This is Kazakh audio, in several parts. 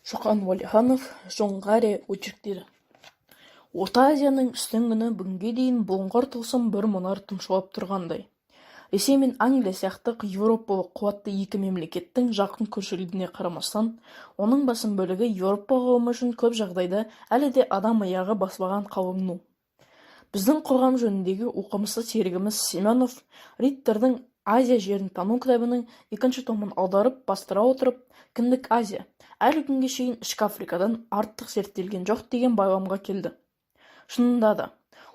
Шоқан Уәлиханов, Жоңғария очерктері. Орта Азияның үстіңгіні бүгінге дейін бұлыңғыр тылсым бір мұнар тұмшылап тұрғандай. Ресей мен Англия сияқты Еуропалық қуатты екі мемлекеттің жақын көршілігіне қарамастан, оның басым бөлігі Еуропа қауымы үшін көп жағдайда әлі де адам аяғы баспаған қауым. Біздің қоғам жөніндегі оқымысты серігіміз Семенов Риттердің Азия жерін тану кітабының 2 томын аударып бастыра отырып, Кіндік Азия әлі күнге шейін ішкі Африкадан артық зерттелген жоқ деген байламға келді. Шынында да,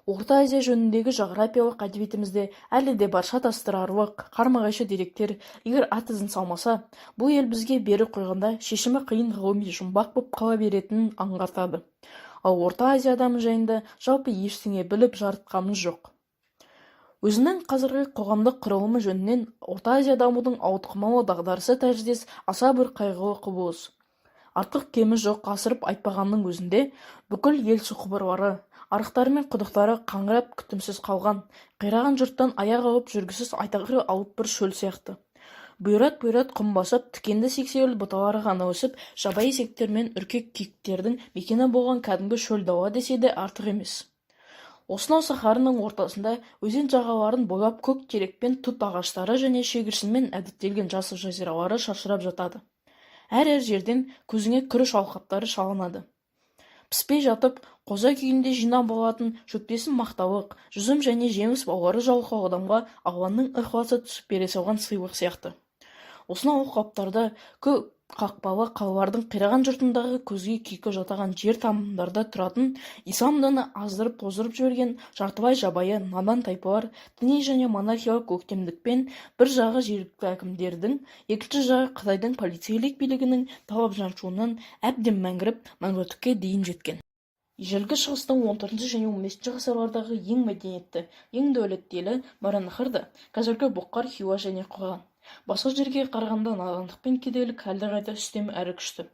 Орта Азия жөніндегі жағрапиялық әдебиетімізде әлі де бар шатастырарлық, қармағайшы деректер, егер ат ізін салмаса, бұл ел бізге бері қойғанда шешімі қиын ғылыми жұмбақ боп қала беретінін аңғартады. Ал Орта Азия адамы жайында жалпы ештеңе біліп жарытқанымыз жоқ. Өзінің қазіргі қоғамдық құрылымы жөнінен Орта Азия дамудың ауытқымалы дағдарысы тәріздес аса бір қайғылы құбылыс. Артық кемі жоқ асырып айтпағанның өзінде бүкіл ел сұқыбырлары, арықтары мен құдықтары қаңырап күтімсіз қалған, қираған жұрттан аяқ алып жүргісіз айтағыр алып бір шөл сияқты. Бұйрат құм басып, тікенді сексеуіл бұталары ғана өсіп, жабайы есектер мен үркек киіктердің мекені болған кәдімгі шөл дала десе де артық емес. Осынау сахараның ортасында өзен жағаларын бойлап көк терекпен тұт ағаштары және шегіршінмен әдеттелген жасыл жазиралары шашырап жатады. Әр жерден көзіңе күріш алқаптары шалынады. Піспей жатып, қоза күйінде жинап болатын шөптесін мақталық, жүзім және жеміс баулары жалқау адамға Алланың ықыласы түсіп бере салған сыйлық сияқты. Осынау алқаптарда көп қақпалы қалалардың қираған жұртындағы көзге күйкі жатаған жер тамымдарда тұратын ислам діні аздырып тоздырып жіберген жартылай жабайы надан тайпалар діни және монархиялық өктемдікпен бір жағы жергілікті әкімдердің, екінші жағы Қытайдың полицейлік билігінің талап жаншуынан әбден мәңгіріп мәңгүрттікке дейін жеткен. Ежелгі шығыстың 14 және 15 ғасырлардағы ең мәдениетті, ең дәулетті елі Мауреннахрда, қазіргі Бұқар, Хиуа және Қоқан. Басқа жерге қарағанда надандық пен кедейлік әлдеқайда үстем әрі күшті.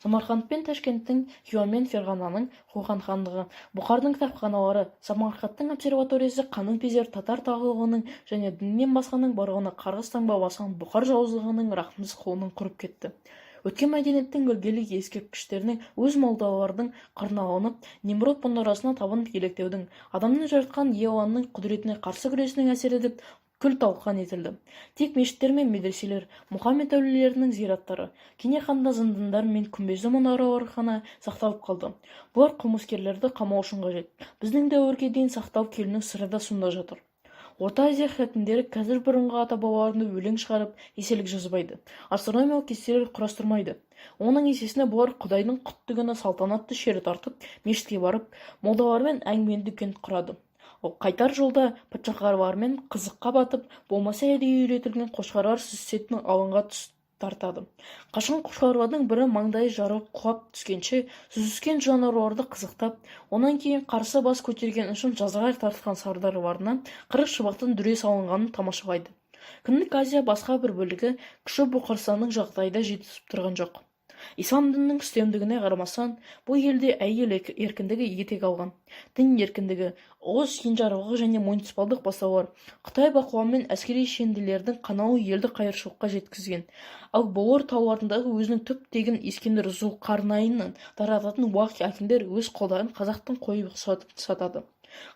Самарқанд пен Ташкенттің, Хиуа мен Ферғананың Қоқан хандығы, Бұқардың кітапханалары, Самарқандтың обсерваториясы қаның пезер татар тағылығының және діннен басқаның барғаны қарғыс таңба басқан Бұқар жауыздығының рақымсыз қолының құрып кетті. Өткен мәдениеттің өлгелі ескерткіштерінің өз молдалардың қырналанып, Немрод мұнарасына табынып електеудің, адамның жаратқан Алланың құдіретіне қарсы күресінің әсер етіп, күл талқан етілді. Тек мешіттер мен медреселер, Мұхаммед әулиелерінің зираттары, Кене ханда зындандар мен күмбезді мұнаралар ғана сақталып қалды. Бұлар қылмыскерлерді қамау үшін қажет. Біздің дәуірге дейін сақталып келуінің сыры да сонда жатыр. Орта Азия хакімдері қазір бұрынғы ата-бабаларында өлең шығарып, еселік жазбайды. Астрономиялық кестелер құрастырмайды. Оның есесіне бұлар Құдайдың құтты күні салтанатты шері тартып, мешітке барып, молдалармен әңгіме дүкен құрады. Ол қайтар жолда патшақарлармен қызыққа батып, болмаса әдейі үйретілген қошқарлар сүзісетін алаңға тартады. Қашқан қошқарлардың бірі маңдайы жарылып құлап түскенше, сүзіскен жануарларды қызықтап, онан кейін қарсы бас көтерген үшін жазаға тартылған сардарларына 40 шыбықтың дүре салынғанын тамашалайды. Кіндік Азия басқа бір бөлігі кіші Бұқарстанның жағдайда жетісіп тұрған жоқ. Ислам дінінің үстемдігіне қарамастан, бұл елде әйел еркіндігі етек алған. Дін еркіндігі, ұлыс енжарлығы және муниципалдық бастаулар Қытай бақылауымен әскери шенділердің қанауы елді қайыршылыққа жеткізген. Ал Болор тауларындағы өзінің түп тегін Ескендір Зұлқарнайыннан тарататын уақ әкімдер өз қолдарын қазақтың қойып сатады.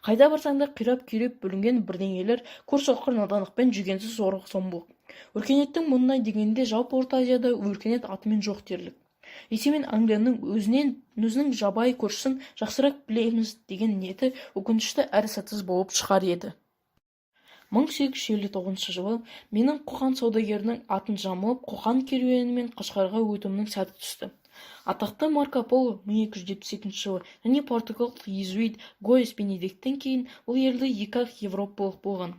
Қайда барсаңда қирап-күйреп бүлінген бірдеңелер көрсоқыр надандықпен жүгенсіз зорлық зомбылық. Өркениеттің мұнына дегенде жалпы Орта Азияда өркениет атымен жоқ дерлік. Ресей мен Англияның өзінің жабайы көршісін жақсырақ білеміз деген ниеті өкінішті әрі сәтсіз болып шығар еді. 1859 жылы менің Қоқан саудагерінің атын жамылып, Қоқан керуенімен Қашқарға өтуімнің сәті түсті. Атақты Марко Поло 1272 жылы және португалдық иезуит Гойс Бенедикттен кейін бұл елді екі-ақ европалық болған.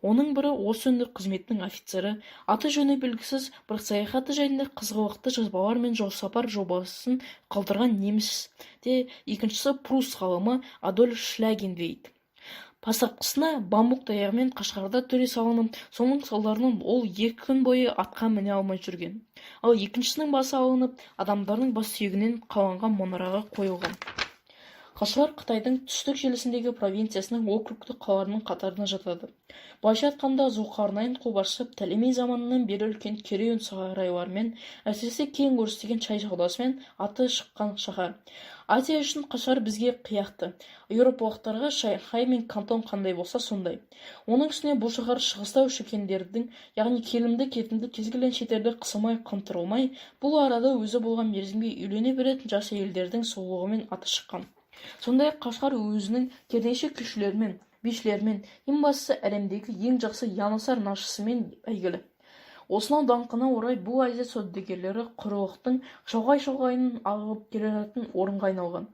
Оның бірі осы өңір қызметінің офицері, аты жөні белгісіз, бірақ саяхаты жайында қызғылықты жазбалар мен жолсапар жобасын қалдырған неміс те, екіншісі прус ғалымы Адольф Шлягенвейт. Бастапқысына бамбук таяғымен Қашқарда төре салынып, соның салдарынан ол 2 күн бойы атқа міне алмай жүрген. Ал екіншісінің басы алынып, адамдардың бас сүйегінен қаланған мұнараға қойылған. Қашғар Қытайдың түстік желісіндегі провинциясының округтік қалаларының қатарына жатады. Былайша айтқанда, Зұлқарнайн қолбасшысы Птолемей заманынан бері үлкен керуен сарайларымен, әсіресе кең өрістеген шай саудасымен аты шыққан шаһар. Азия үшін Қашғар бізге қияқты. Еуропалықтарға Шанхай мен Кантон қандай болса сондай. Оның үстіне бұл шаһар шығыста шөкендердің, яғни келімді-кетімді кез келген шетелді қысылмай қымтырылмай, бұл арада өзі болған мерзімге үйлене беретін жас әйелдердің сұлулығымен аты шыққан. Сондай-ақ Қашғар өзінің кернейші күйшілерімен, бишілерімен, ең бастысы әлемдегі ең жақсы янысар нашысымен әйгілі. Осынау даңқына орай бұл Азия саудагерлері құрлықтың шалғай-шалғайынан ағылып келе жатқан орынға айналған.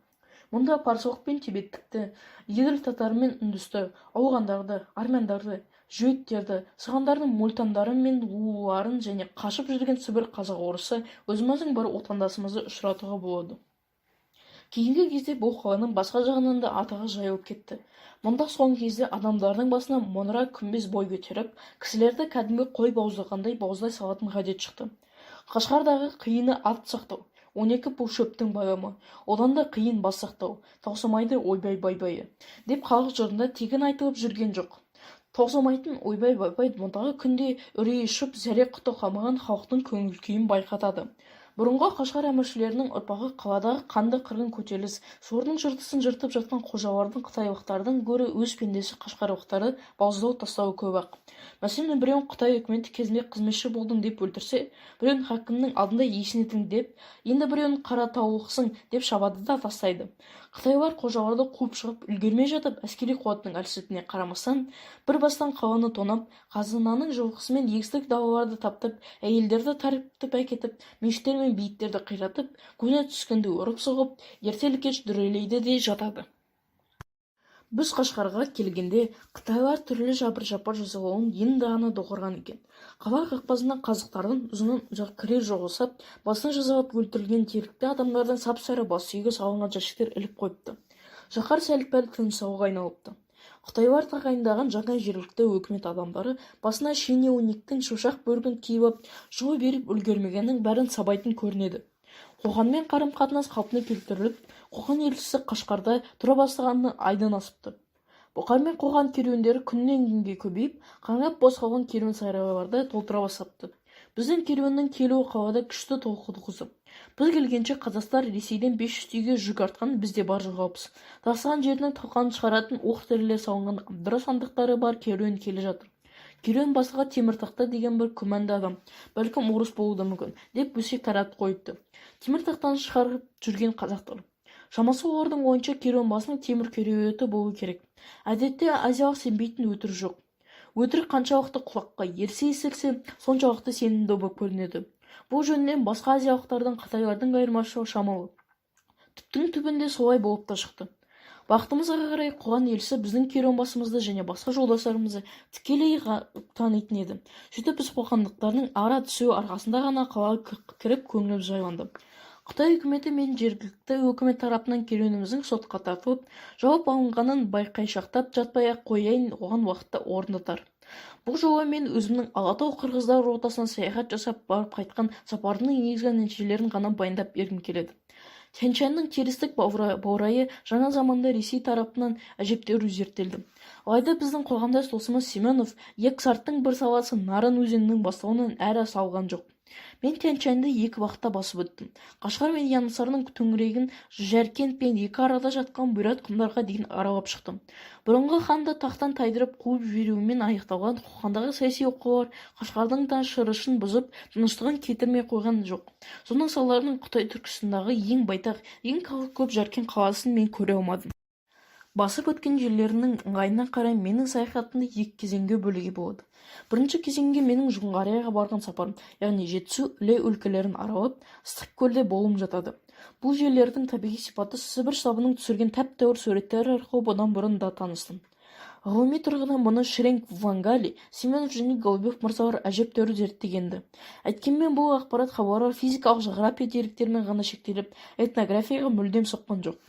Мұнда парсылық пен тибеттікті, еділ татары мен үндісті, ауғандарды, армяндарды, жүйектерді, сығандардың мультандары мен луларын және қашып жүрген Сібір қазақ орысы өзіміздің бір отандасымызды ұшыратуға болады. Кейінгі кезде бұл қаланың басқа жағынан да атағы жайылып кетті. Мұнда соңғы кезде адамдардың басына мұнара күмбез бой көтеріп, кісілерді кәдімгі қой бауыздағандай бауыздай салатын ғадет шықты. Қашғардағы қиыны ат сақтау, 12 пұл шөптің байымы, одан да қиын бас сақтау, таусылмайды ойбай байбайы, деп халық жырында тегін айтылып жүрген жоқ. Таусылмайтын ойбай байбай мұндағы күнде үрей ұшып, зәре құты қалмаған халықтың көңіл күйін байқатады. Бұрынғы Қашғар әміршілерінің ұрпағы қаладағы қанды қырғын көтеріліс, сордың жыртысын жыртып жатқан қожалардың қытайлықтардың гөрі өз пендесі қашқарлықтарды бауыздау тастауы көп-ақ. Мәселен, біреуін Қытай үкіметі кезінде қызметші болдың деп өлтірсе, біреуін хакімнің алдында есінетің деп, енді біреуін қаратаулықсың деп шабады да тастайды. Қытайлар қожаларды қуып шығып үлгермей жатып, әскери қуаттың әлсіздігіне қарамастан, бір бастан қаланы тонап, қазынаның жылқысымен егістік далаларды таптап, әйелдерді тарпып әкетіп, мешіттер мен бейіттерді қиратып, көне түскенді ұрып-соғып, ертелі-кеш дүрелейді де жатады. Біз Қашқарға келгенде қытайлар түрлі жабыр-жапыр жазалауын енді ғана доғарған екен. Қала қақпасынан қазықтардың ұзынын кіре жоғысап, басын жазалап өлтірілген терікті адамдардың сап-сары бас сүйегі салынған жәшіктер іліп қойыпты. Шаһар сәл-пәл тыныс алуға айналыпты. Қытайлар тағайындаған жаңа жергілікті өкімет адамдары басына шенеуніктің шошақ бөркін киіп, жылы беріп үлгермегеннің бәрін сабайтын көрінеді. Қоғанмен қарым-қатынас қалпына келтіріліп, Қоқан елшісі Қашқарда тұра бастағаны айдан асыпты. Бұқар мен Қоқан керуендері күннен күнге көбейіп, қаңырап бос қалған керуен сарайларды толтыра бастапты. Біздің керуеннің келуі қалада күшті толқын туғызды. Біз келгенше қазақтар Ресейден 500 түйеге жүк артқан, бізде бар жоғалыппыз. Тасыған жерінің талқанын шығаратын оқ-дәрілер салынған абдыра сандықтары бар керуен келе жатыр. Керуен басыға Теміртақты деген бір күмәнді адам, бәлкім орыс болуы да мүмкін, деп өсек таратып қойыпты. Теміртақтан шығарып жүрген қазақтар. Шамасы олардың ойынша керуен басының темір кереуеті болу керек. Әдетте азиялық сенбейтін өтірік жоқ. Өтірік қаншалықты құлаққа ерсе естілсе, соншалықты сенімді болып көрінеді. Бұл жөнінен басқа азиялықтардан қытайлардың айырмашылығы шамалы. Түптің түбінде солай болып та шықты. Бақытымызға қарай Қоқан елшісі біздің керуен басымызды және басқа жолдастарымызды тікелей танитын еді. Сөйтіп біз қоқандықтардың ара түсуі арқасында ғана қалаға кіріп көңіліміз жайланды. Қытай үкіметі мен жергілікті өкімет тарапынан керуеніміздің сотқа тартылып, жауап алынғанын байқайшақтап жатпай-ақ қояйын, оған уақытта орындатар. Бұл жолы мен өзімнің Алатау қырғыздар ротасына саяхат жасап барып қайтқан сапардың негізгі нәтижелерін ғана баяндап бергім келеді. Тянь-Шаньның терістік баурайы жаңа заманда Ресей тарапынан әжептәуір зерттелді. Алайда біздің қоғамдас досымыз Семенов Ексарттың бір саласы Нарын өзенінің бастауынан әрі салған жоқ. Мен Тянь-Шаньды 2 уақытта басып өттім. Қашғар мен Янысардың төңірегін Жәркент пен екі арада жатқан бұйрат құмдарға дейін аралап шықтым. Бұрынғы ханды тақтан тайдырып қуып жіберуімен аяқталған Қоқандағы саяси оқиғалар Қашқардың да шырышын бұзып, тыныштығын кетірмей қойған жоқ. Соның салдарынан Қытай Түркістандағы ең байтақ, ең халқы көп Жәркент қаласын мен көре алмадым. Басып өткен жерлерінің ыңғайына қарай менің саяхатымды 2 кезеңге бөлуге болады. Бірінші кезеңге менің Жоңғарияға барған сапарым, яғни Жетісу, Іле өлкелерін аралап, Ыстықкөлде болуым жатады. Бұл жерлердің табиғи сипаты Сібір штабының түсірген тәп-тәуір суреттері арқылы бұдан бұрын да таныстым. Ғылыми тұрғыдан мұны Шренк, Вангали, Семенов және Голубев мырзалар әжептәуір зерттегенді. Әйткенмен бұл ақпарат хабарлар физикалық жағрапия деректермен ғана шектеліп, этнографияға мүлдем соққан жоқ.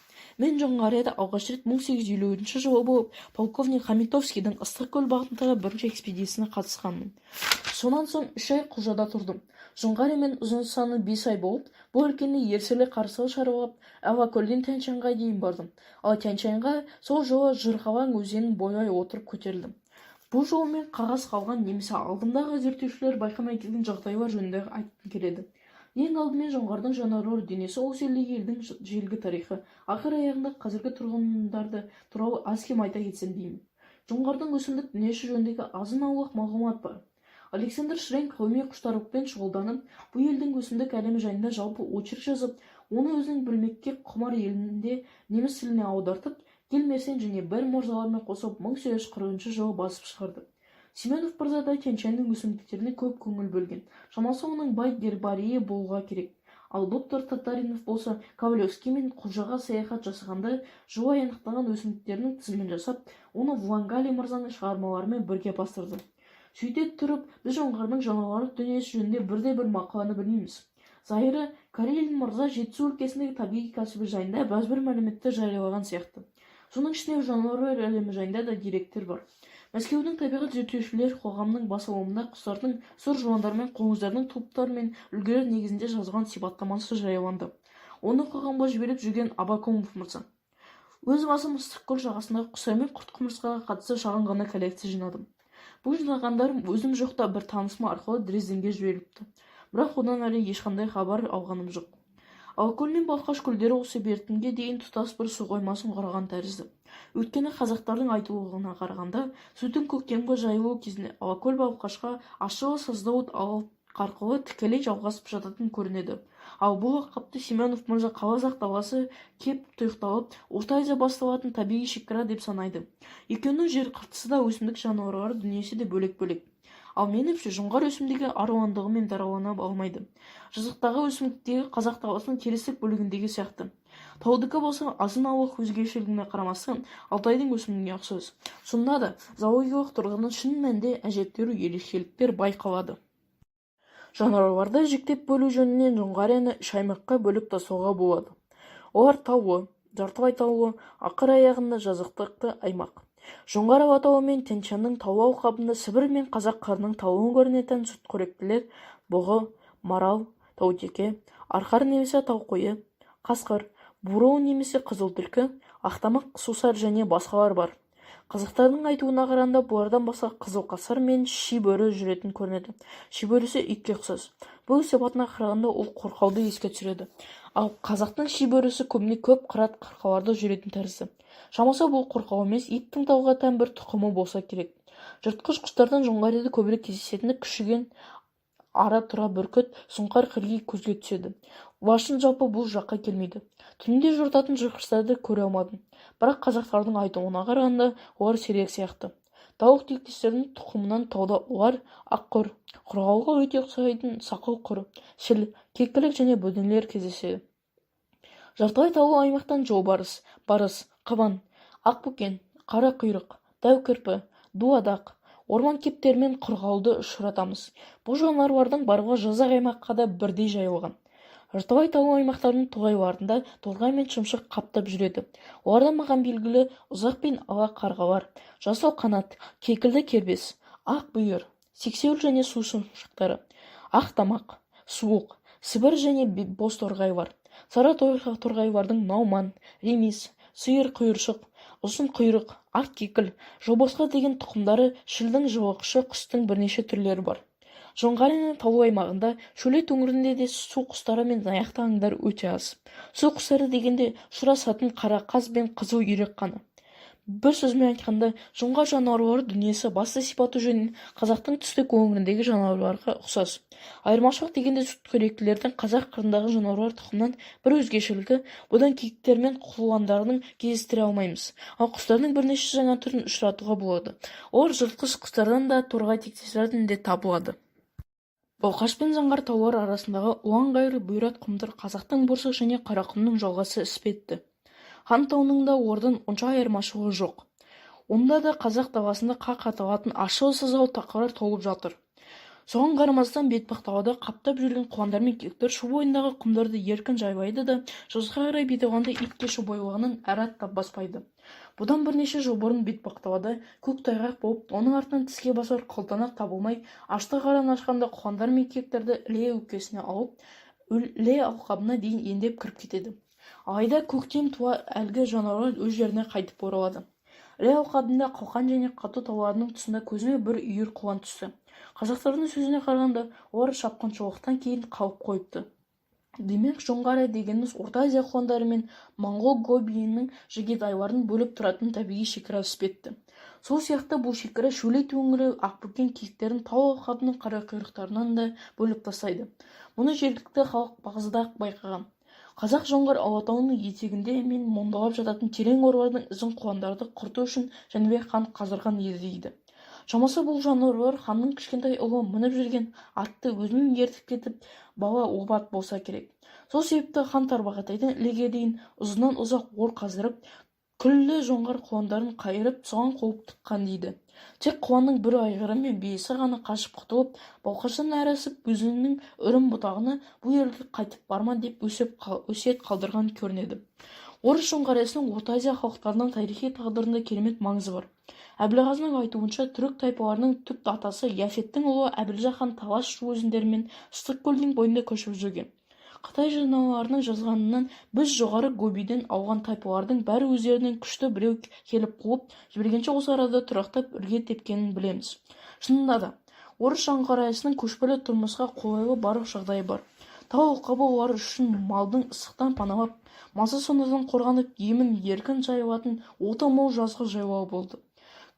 Мен Жоңғарияда алғаш рет 1853 жылы болып, полковник Хамитовскийдің Ыстықкөл бағытындағы бірінші экспедициясына қатысқанмын. Сонан соң 3 ай Құлжада тұрдым. Жоңғар мен ұзынсаны 5 ай болып, бұл өлкені ерсілі-қарсылы шаруалап, Алакөлден Тянь-Шаньға дейін бардым. Ал Тянь-Шаньға сол жолы Жырғалаң өзенін бойлай отырып көтерілдім. Бұл жолмен қағаз қалған немесе алдымдағы зерттеушілер байқамай келген жағдайлар жөнінде айтқым келеді. Ең алдымен жоңғардың жануарлар дүниесі осы елдегі елдің желгі тарихы, ақыр аяғында қазіргі тұрғындарды туралы аз кем айта кетсем деймін. Жоңғардың өсімдік дүниесі жөніндегі азын-аулақ мағлұмат бар. Александр Шренк ғылыми құштарлықпен шұғылданып, бұл елдің өсімдік әлемі жайында жалпы очерк жазып, оны өзінің білмекке құмар елінде неміс тіліне аудартып, Келмесен және бір мырзалармен қосып 1840 жылы басып шығарды. Семенов мырза да Тянь-Шаньның өсімдіктеріне көп көңіл бөлген. Шамасы оның бай гербарийі болуға керек. Ал доктор Татаринов болса Ковалевский мен Құлжаға саяхат жасағанда жылы анықтаған өсімдіктерінің тізімін жасап, оны Врангали мырзаның шығармаларымен бірге бастырды. Сөйте тұрып, біз жоңғардың жануарлар дүниесі жөнінде бірде-бір мақаланы білмейміз. Зайыры Карелин мырза Жетісу өлкесіндегі табиғи кәсібі жайында бәзбір мәліметті жариялаған сияқты. Соның ішінде жануарлар әлемі жайында да деректер бар. Мәскеудің табиғат зерттеушілер қоғамының басылымында құстардың, сұр жыландар мен қоңыздардың топтары мен үлгілер негізінде жазған сипаттамасы жарияланды. Оны қоғамға жіберіп жүрген Абакумов мырза. Өз басым Ыстықкөл жағасындағы құстар мен құрт-құмырсқаға қатысты шағын ғана коллекция жинадым. Бұл жинағандарым өзім жоқта бір танысым арқылы Дрезденге жіберіліпті. Бірақ одан әлі ешқандай хабар алғаным жоқ. Алакөл мен Балқаш көлдері осы бертінге дейін тұтас бір су қоймасын құраған тәрізді. Өйткені қазақтардың айтылуына қарағанда, судың көктемгі жайылу кезінде Алакөл Балқашқа ащылы Саздауыт арқылы тікелей жалғасып жататын көрінеді. Ал бұл лақапты Семенов мырза Қазақ даласы кеп тұйықталып, Орта Азия басталатын табиғи шекара деп санайды. Екеуінің жер қыртысы да өсімдік жануарлар дүниесі де бөлек-бөлек. Ал меніңше жоңғар өсімдігі аруандығымен даралана алмайды. Жазықтағы өсімдіктегі қазақ даласының терістік бөлігіндегі сияқты. Таудікі болса азын-аулақ өзгешелігіне қарамастан Алтайдың өсімдігіне ұқсас. Сонда да зоологиялық тұрғыдан шын мәнінде әжептәуір ерекшеліктер байқалады. Жануарларды жіктеп бөлу жөнінен Жоңғарияны 3 аймаққа бөліп тастауға болады. Олар таулы, жартылай таулы, ақыр аяғында жазықтықты аймақ. Жоңғар алатауы мен Тянь-Шаньның таулы алқабында Сібір мен Қазақ қырының таулы өңіріне тән сүтқоректілер, бұғы, марал, таутеке, арқар немесе тауқойы, қасқыр, бурыл немесе қызыл түлкі, ақтамақ, сусар және басқалар бар. Қазақтардың айтуына қарағанда бұлардан басқа қызыл қасыр мен ши бөрі жүретін көрінеді. Ши бөрісі итке ұқсас. Бұл сипатына қарағанда ол қорқауды еске түсіреді. Ал қазақтың ши бөрісі көбіне көп қырат қырқаларда жүретін тәрізді. Шамасы бұл қорқау емес, иттің тауға тән бір тұқымы болса керек. Жыртқыш құстардан Жоңғарияда көбірек кездесетіні күшіген ара-тұра бүркіт, сұңқар қырғи көзге түседі. Лашын жалпы бұл жаққа келмейді. Түнде жортатын жыртқыштарды көре алмадым. Бірақ қазақтардың айтуына қарағанда олар сирек сияқты. Тауық тектестердің тұқымынан тауда олар аққұр, құрғауға өте ұқсайтын сақыл құр, шіл, кекілік және бөденелер кездеседі. Жартылай таулы аймақтан жолбарыс, барыс, қабан, ақбөкен, қара құйрық, дәу кірпі, дуадақ, орман кептерімен құрғауды ұшыратамыз. Бұл жануарлардың барлығы жазық аймаққа да бірдей жайылған. Жартылай таулы аймақтардың тоғайларында торғай мен шымшық қаптап жүреді. Олардан маған белгілі ұзақ пен ала қарғалар, жасыл қанат, кекілді кербес, ақ бүйір, сексеуіл және су шымшықтары, ақ тамақ, суық, Сібір және боз торғай бар. Сары торғайлардың науман, ремис, сиыр құйыршық, ұзын құйрық, ақ кекіл, жолбосқа деген тұқымдары, шілдің жылқышы құстың бірнеше түрлері бар. Жоңғарияның таулы аймағында, шөлейт өңірінде де су құстары мен аяқты аңдар өте аз. Су құстары дегенде ұшырасатын қара қаз бен қызыл үйрек қаны. Бір сөзмен айтқанда, жоңғар жануарлар дүниесі басты сипаты жөнінен қазақтың түстік өңіріндегі жануарларға ұқсас. Айырмашылық дегенде сүтқоректілердің қазақ қырындағы жануарлар тұқымынан бір өзгешелігі, бұдан киіктер мен құландарын кездестіре алмаймыз. Ал құстардың бірнеше жаңа түрін ұшыратуға болады. Олар жыртқыш құстардан да торғай тектестерден де табылады. Балқаш пен Заңғар таулар арасындағы ұлан-ғайыр бұйрат құмдыр қазақтың Борсық және Қарақұмның жалғасы іспетті. Хан тауының да ордан онша айырмашылығы жоқ. Онда да қазақ даласында қақ аталатын ашылы сазау тақырар толып жатыр. Соған қарамастан бетпақталада қаптап жүрген құландар мен киіктер шу бойындағы құмдарды еркін жайбайды да, жазға қарай бет алғанда итке шу бойлағанын әрі аттап баспайды. Бұдан бірнеше жыл бұрын бетпақталада көк тайғақ болып, оның артынан тіске басар қылтанақ табылмай, ашты қаран ашқанда құландар мен киіктерді іле өкпесіне алып, іле алқабына дейін ендеп кіріп кетеді. Алайда көктем туа әлгі жануарлар өз жеріне қайтып оралады. Іле алқабында қалқан және қату тауларының тұсында көзіме бір үйір құлан түсті. Қазақтардың сөзіне қарағанда, олар шапқыншылықтан кейін қалып қойыпты. Демек, Жоңғар дегеніміз Орта Азия құландары мен Моңғол гобиінің жігет-айларын бөліп тұратын табиғи шекара іспетті. Сол сияқты бұл шекара шөлейт өңірі ақбөкен киіктерін тау алқабының қарақұйрықтарынан да бөліп тастайды. Мұны жергілікті халық бағзыда-ақ байқаған. Қазақ-жоңғар алатауының етегінде мен мондалап жататын терең орлардың ізін құландарды құрту үшін Жәнібек хан қазырған еді дейді. Шамасы бұл жануарлар ханның кішкентай ұлы мініп жүрген атты өзімен ертіп кетіп, бала обат болса керек. Сол себепті хан тарбағатайдан ілеге дейін ұзынан ұзақ ор қаздырып, күллі жоңғар құландарын қайырып, соған қуып тыққан дейді. Тек құланның бір айғыры мен биесі ғана қашып құтылып, балқаштан әрі асып өзінің үрім бұтағына бұл елге қайтып барма деп өсиет қалдырған көрінеді. Орыс жоңғариясының Орта Азия халықтарының тарихи тағдырында керемет маңызы бар. Әбілғазының айтуынша, түрік тайпаларының түп атасы Яфеттің ұлы Әбілжахан Талас шу өзендерімен Ыстық көлдің бойында көшіп жүрген. Қытай журналдарының жазғанынан біз жоғары Гобиден ауған тайпалардың бәрі өздерінен күшті біреу келіп қуып жібергенше осы арада тұрақтап үрге тепкенін білеміз. Шынында да, Орыс жоңғариясының көшпелі тұрмысқа қолайлы барлық жағдайы бар. Тау алқабы олар үшін малдың ыстықтан паналап, малсыз сонадан қорғанып, емін еркін жайылатын оты мол жазғы жайлауы болды.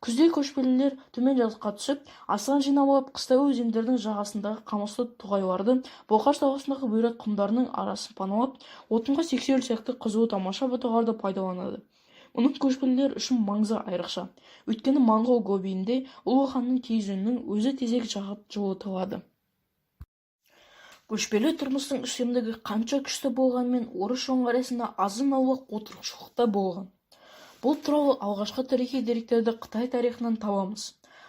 Күзде көшпелілер төмен жазыққа түсіп, астығын жинап алып, қыста өзендердің жағасындағы қамысты тоғайларды, Балқаш даласындағы бұйрат құмдарының арасын паналап, отынға сексеуіл сияқты қызуы тамаша бұталарды пайдаланады. Оның көшпелілер үшін маңызы айрықша. Өйткені Моңғол гобиінде ұлы ханның киіз үнінің өзі тезек жағып жылытылады. Көшпелі тұрмыстың үстемдігі қанша күшті болғанмен Орыс жоңғариясында азын-аулақ отырықшылықта болған. Бұл туралы алғашқы тарихи деректерді Қытай тарихынан табамыз.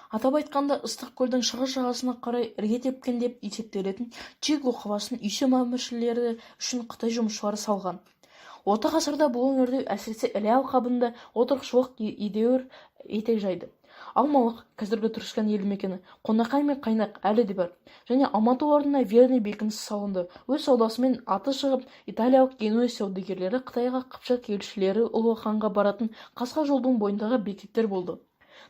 Атап айтқанда, Ыстық көлдің шығыс жағасына қарай ірге тепкен деп есептелетін Чигу қаласын үйсем әміршілері үшін Қытай жұмысшылары салған. Орта ғасырда бұл өңірде әсіресе Іле алқабында отырықшылық едәуір етек жайды. Алмалық, қазіргі Түркістан елді мекені, Қонақай мен Қайнақ әлі де бар. Және Алматы орнына Верный бекінісі салынды. Өз саудасымен аты шығып, италиялық Генуя саудагерлері Қытайға Қыпшақ елшілері ұлы ханға баратын қасқа жолдың бойындағы бекеттер болды.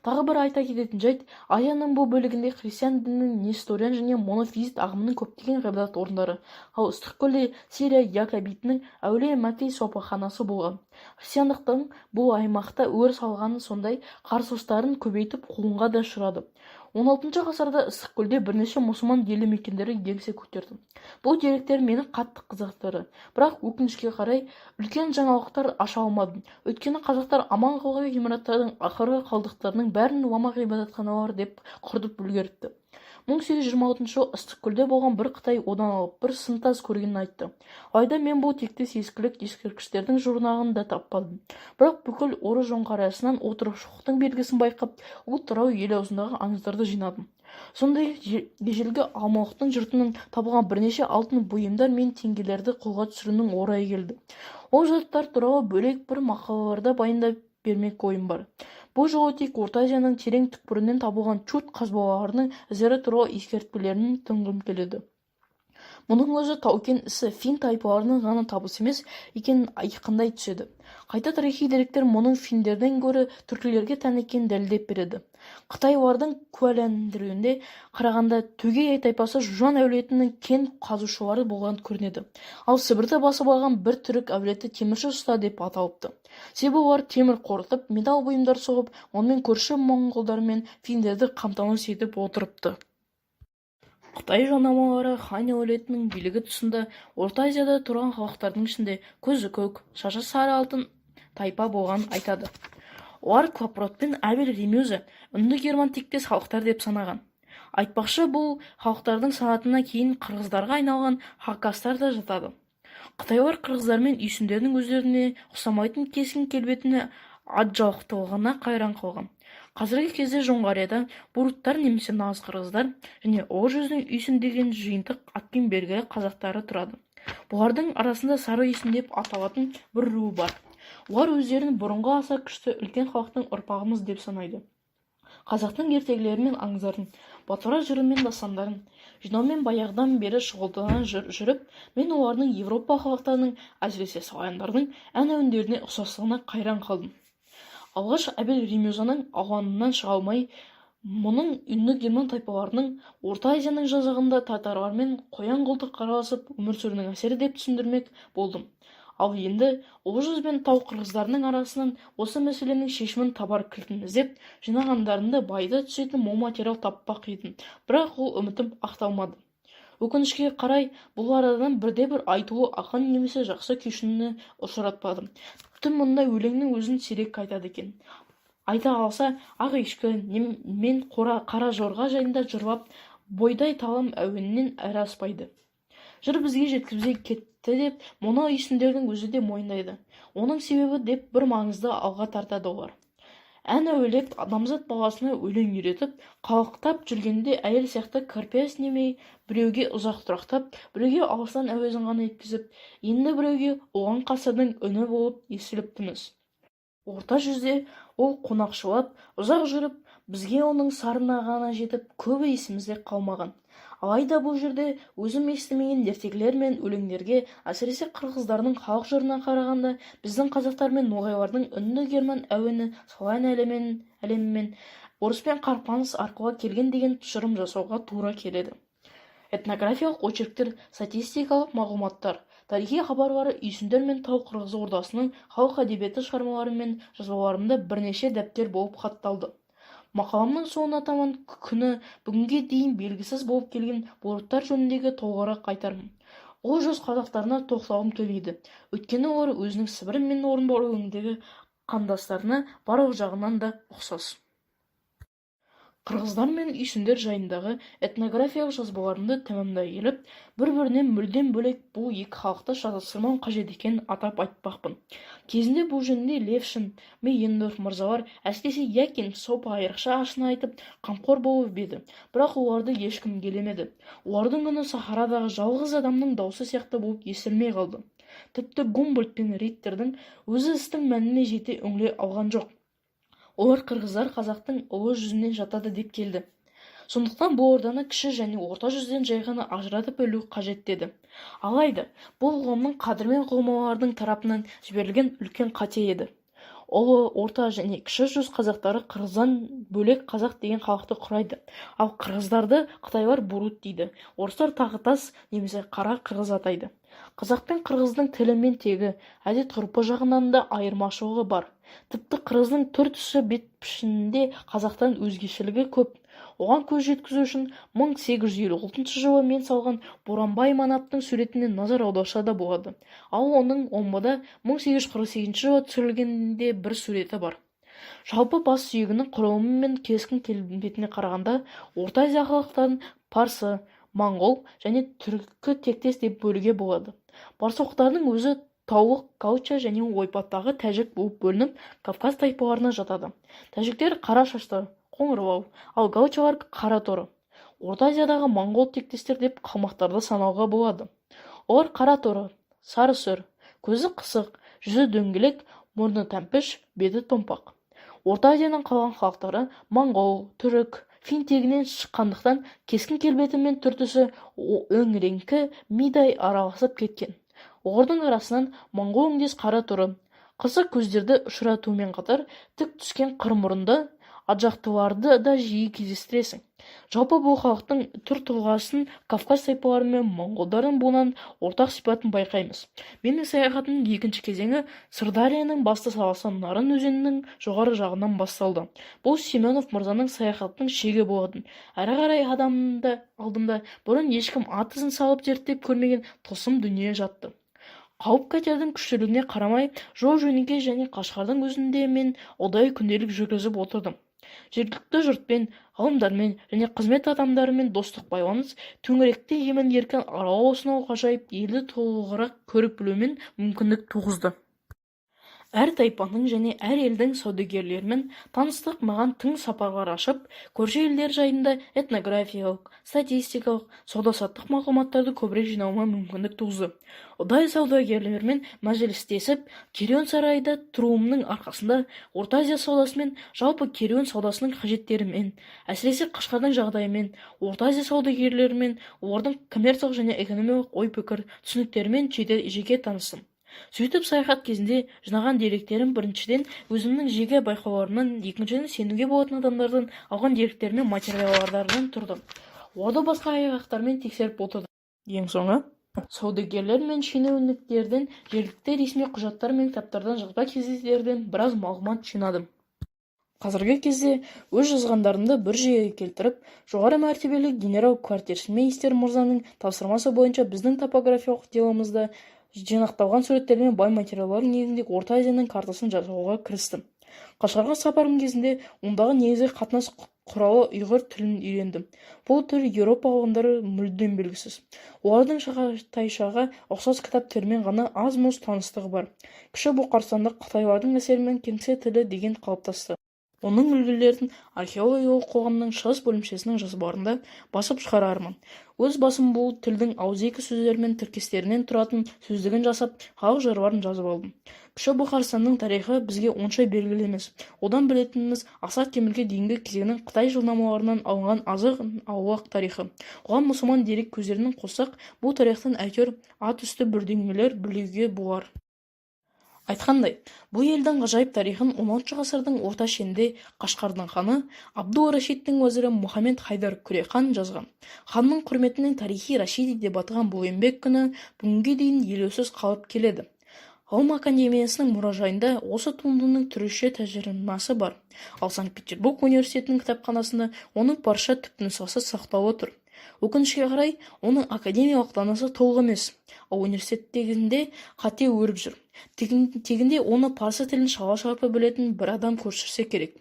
Тағы бір айта кететін жайт, Азияның бұл бөлігінде христиан дінінің несториан және монофизит ағымының көптеген ғибадат орындары, ал Ыстық көлде Сирия якобитінің әулие Мәтей сопаханасы болған. Христиандықтың бұл аймақта өріс алғаны сондай қарсылықтарын көбейтіп қуғынға да ұшырады. 16 ғасырда Ыстық көлде бірнеше мұсылман елді мекендері еңсе көтерді. Бұл деректер мені қатты қызықтырды, бірақ өкінішке қарай үлкен жаңалықтар аша алмадым. Өйткені қазақтар аман қалған ғимараттардың ақырғы қалдықтарының бәрін лама ғибадатханалар деп құртып үлгеріпті. 1826 жылы Ыстық көлде болған бір Қытай одан алып бір сынтас көргенін айтты. Алайда мен бұл тектес ескілік ескерткіштердің жұрнағын да таппадым. Бірақ бүкіл Орыс жоңғариясынан отырықшылықтың белгісін байқап, ол туралы ел аузындағы аңыздарды жинадым. Сондай ежелгі Алмалықтың жұртынан табылған бірнеше алтын бұйымдар мен теңгелерді қолға түсірудің орайы келді. Ол заттар туралы бөлек бір мақалаларда баяндап бермек ойым бар. Бұл жолы тек Орта Азияның терең түкпірінен табылған чурт қазбаларының іздері туралы ескертпелерін тыңғым келеді. Мұның өзі Тау-кен ісі фин тайпаларының ғана табыс емес екенін айқындай түседі. Қайта тарихи деректер мұның финдерден гөрі түркілерге тән екенін дәлелдеп береді. Қытайлардың куәландыруында қарағанда Төгей тайпасы Жуан әулетінің кен қазушылары болған көрінеді. Ал Сібірді басып алған бір түрік әулеті Темірші ұста деп аталыпты. Себебі олар темір қорытып, металл бұйымдар соғып, онымен көрші моңғолдар мен финдерді қамтамасыз етіп отырыпты. Қытай жанамалары хан әулетінің билігі тұсында Орта Азияда тұрған халықтардың ішінде көзі көк, шашы сары алтын тайпа болған айтады. Олар Клапрот пен Абель Ремюзі үнді герман тектес халықтар деп санаған. Айтпақшы, бұл халықтардың санатына кейін қырғыздарға айналған хакастар да жатады. Қытайлар қырғыздар мен үйсіндердің өздеріне ұқсамайтын кескін келбетіне ат жалықтылығына қайран қалған. Қазіргі кезде Жоңғарияда буруттар немесе нағыз қырғыздар және Оғы жүздің үйсін деген жиынтық атпен белгілі қазақтары тұрады. Бұлардың арасында Сары үйсін деп аталатын бір руы бар. Олар өздерін бұрынғы аса күшті үлкен халықтың ұрпағымыз деп санайды. Қазақтың ертегілері мен аңыздарын, батура жыры мен дастандарын жинаумен баяғыдан бері шұғылдана жүріп, мен олардың Европа халықтарының, әсіресе славяндардың ән әуендеріне ұқсастығына қайран қалдым. Алғаш Әбел Ремюзаның ауанынан шыға алмай, мұның үнді герман тайпаларының Орта Азияның жазығында татарлармен қоян қолтық араласып өмір сүруінің әсері деп түсіндірмек болдым. Ал енді Оғы жүз бен тау қырғыздарының арасынан осы мәселенің шешімін табар кілтін іздеп, жинағандарында байыта түсетін мол материал таппақ едім, бірақ ол үмітім ақталмады. Өкінішке қарай, бұл арадан бірде-бір айтулы ақын немесе жақсы күйшіні ұшыратпадым. Тіпті мұндай өлеңнің өзін сирек айтады екен. Айта қалса, ақ ешкі мен қара жорға жайында жырлап, бойдай талам әуенінен әрі аспайды. Жыр бізге жеткізбей кетті деп, мұны үйсіндердің өзі де мойындайды. Оның себебі деп бір маңызды алға тартады олар. Ән әуелеп, адамзат баласына өлең үйретіп, қалықтап жүргенде әйел сияқты кірпия снемей, біреуге ұзақ тұрақтап, біреуге алыстан әуезін ғана еткізіп, енді біреуге оған қасырдың үні болып естіліптіміз. Орта жүзде ол қонақшылап, ұзақ жүріп, бізге оның сарына ғана жетіп, көбі есімізде қалмаған. Алайда бұл жерде өзім естімеген ертегілер мен өлеңдерге, әсіресе қырғыздардың халық жырына қарағанда, біздің қазақтар мен ноғайлардың үнді герман әуені славян әлемімен орыс пен қарпаныс арқылы келген деген тұжырым жасауға тура келеді. Этнографиялық очерктер, статистикалық мағлұматтар, тарихи хабарлары үйсіндер мен тау қырғыз ордасының халық әдебиеті шығармалары мен жазбаларында бірнеше дәптер болып хатталды. Мақаламның соңына таман күні бүгінге дейін белгісіз болып келген буруттар жөніндегі толығырақ айтармын. Ол жүз қазақтарына тоқталғым келмейді. Өйткені олар өзінің Сібір мен Орынбор өңіріндегі қандастарына барлық жағынан да ұқсас. Қырғыздар мен үйсіндер жайындағы этнографиялық жазбаларымды тәмамдай келіп, бір-бірінен мүлдем бөлек бұл екі халықты шатастырмау қажет екенін атап айтпақпын. Кезінде бұл жөнінде Левшин, Мейендорф мырзалар, әсіресе Якин сопы айрықша ашына айтып, қамқор болып еді, бірақ оларды ешкім келемеді. Олардың үні Сахарадағы жалғыз адамның даусы сияқты болып естілмей қалды. Тіпті Гумбольдт пен Риттердің өзі істің мәніне жете үңіле алған жоқ. Олар қырғыздар қазақтың ұлы жүзінен жатады деп келді. Сондықтан бұл орданы кіші және орта жүзден жай ғана ажыратып бөлу қажет деді. Алайда, бұл ғылымның қадірмен ғұламалардың тарапынан жіберілген үлкен қате еді. Ұлы, орта және кіші жүз қазақтары қырғыздан бөлек қазақ деген халықты құрайды. Ал қырғыздарды қытайлар бурут дейді. Орыстар тағытас немесе қара қырғыз атайды. Қазақ пен қырғыздың тілі мен тегі, әдет-ғұрпы жағынан да айырмашылығы бар. Тіпті қырғыздың түр-түсі, бет пішінінде қазақтан өзгешелігі көп. Оған көз жеткізу үшін 1856 жылы мен салған Боранбай Манаптың суретіне назар аударса да болады. Ал оның омбыда 1848 жылы түсірілгенде бір суреті бар. Жалпы бас сүйегінің құрылымы мен кескін келбетіне қарағанда Орта Азия халықтарын парсы, моңғол және түркі тектес деп бөлуге болады. Барсоқтардың өзі Таулық, Гауча және ойпаттағы тәжік болып бөлініп, Кавказ тайпаларына жатады. Тәжіктер қара шашты, қоңырлау, ал гаучалар қара торы. Орта Азиядағы моңғол тектестер деп қалмақтарды санауға болады. Олар қара торы, сары сүр, көзі қысық, жүзі дөңгелек, мұрны тәмпіш, беті томпақ. Орта Азияның қалған халықтары моңғол, түрік, фин тегінен шыққандықтан кескін келбеті мен түр-түсі өңіреңкі мидай араласып кеткен. Олардың арасынан моңғол өңдес қара торы, қысық көздерді ұшыратумен қатар тік түскен қыр мұрынды аджақтыларды да жиі кездестіресің. Жалпы бұл халықтың түр-тұлғасын Кавказ тайпалары мен моңғолдардың бұлынан ортақ сипатын байқаймыз. Менің саяхатымның екінші кезеңі Сырдарияның басты саласы Нарын өзенінің жоғары жағынан басталды. Бұл Семенов мырзаның саяхаттың шегі болатын. Әрі қарай алдымда бұрын ешкім ат ізін салып зерттеп көрмеген тылсым дүние жатты. Қауіп-қатердің күштілігіне қарамай, жол жөнекей және Қашқардың өзінде мен ұдайы күнделік жүргізіп отырдым. Жергілікті жұртпен, ғалымдармен және қызмет адамдарымен достық байланыс төңіректе емін-еркін аралау осынау ғажайып елді толығырақ көріп білумен мүмкіндік туғызды. Әр тайпаның және әр елдің саудагерлерімен таныстық маған тың сапарлар ашып, көрші елдер жайында этнографиялық, статистикалық, сауда-саттық мағлұматтарды көбірек жинауыма мүмкіндік туғызды. Ұдайы саудагерлермен мәжілістесіп, керуен сарайда тұруымның арқасында Орта Азия саудасы мен жалпы керуен саудасының қажеттерімен, әсіресе Қашқардың жағдайымен, Орта Азия саудагерлерімен, олардың коммерциялық және экономикалық ой-пікір, түсініктерімен жеке таныстым. Сөйтіп саяхат кезінде жинаған деректерім біріншіден өзімнің жеке байқауларымнан, екіншіден сенуге болатын адамдардан алған деректер мен материалдардан тұрды. Оларды басқа айғақтармен тексеріп отырдым. Ең соңы саудагерлер мен шенеуніктерден, жергілікті ресми құжаттар мен кітаптардан, жазба кездерден біраз мағлұмат жинадым. Қазіргі кезде өз жазғандарымды бір жүйеге келтіріп, жоғары мәртебелі генерал-квартирмейстер мырзаның тапсырмасы бойынша біздің топографиялық деломызда жинақталған суреттермен бай материалдар негізінде Орта Азияның картасын жасауға кірістім. Қашғарға сапарым кезінде ондағы негізгі қатынас құралы ұйғыр тілін үйрендім. Бұл тіл Еуропа ғалымдары мүлдем белгісіз. Олардың тайшаға ұқсас кітаптермен ғана аз-мұз таныстығы бар. Кіші Бұқарстанда қытайлардың әсерімен кеңсе тілі деген қалыптасты. Оның үлгілерін археологиялық қоғамның шығыс бөлімшесінің жазбаларында басып шығарармын. Өз басым бұл тілдің ауызекі сөздері мен тіркестерінен тұратын сөздігін жасап, халық жырларын жазып алдым. Кіші Бұқарстанның тарихы бізге онша белгілі емес. Одан білетініміз Асақ Темірге дейінгі кезеңнің Қытай жылнамаларынан алынған азық-аулақ тарихы. Оған мұсылман дерек көздерін қоссақ, бұл тарихтан әйтеуір ат үсті бірдеңелер білуге болар. Айтқандай, бұл елдің ғажайып тарихын 10 ғасырдың орта шенінде Қашқардың ханы Абдул-Рашидтің уәзірі Мұхаммед Хайдар Күре-хан жазған. Ханның құрметінен тарихи Рашиди деп атаған бұл еңбек күні бүгінге дейін елеусіз қалып келеді. Ғылым академиясының мұражайында осы туындының түріше тәжірибесі бар. Ал Санкт-Петербург университетінің кітапханасында оның парша түпнұсқасы сақтаулы тұр. Өкінішке қарай, оның академиялық данасы толық емес, ал университеттегінде қате өріп жүр. Тегінде оны парсы тілін шала-шарпы білетін бір адам көрсетсе керек.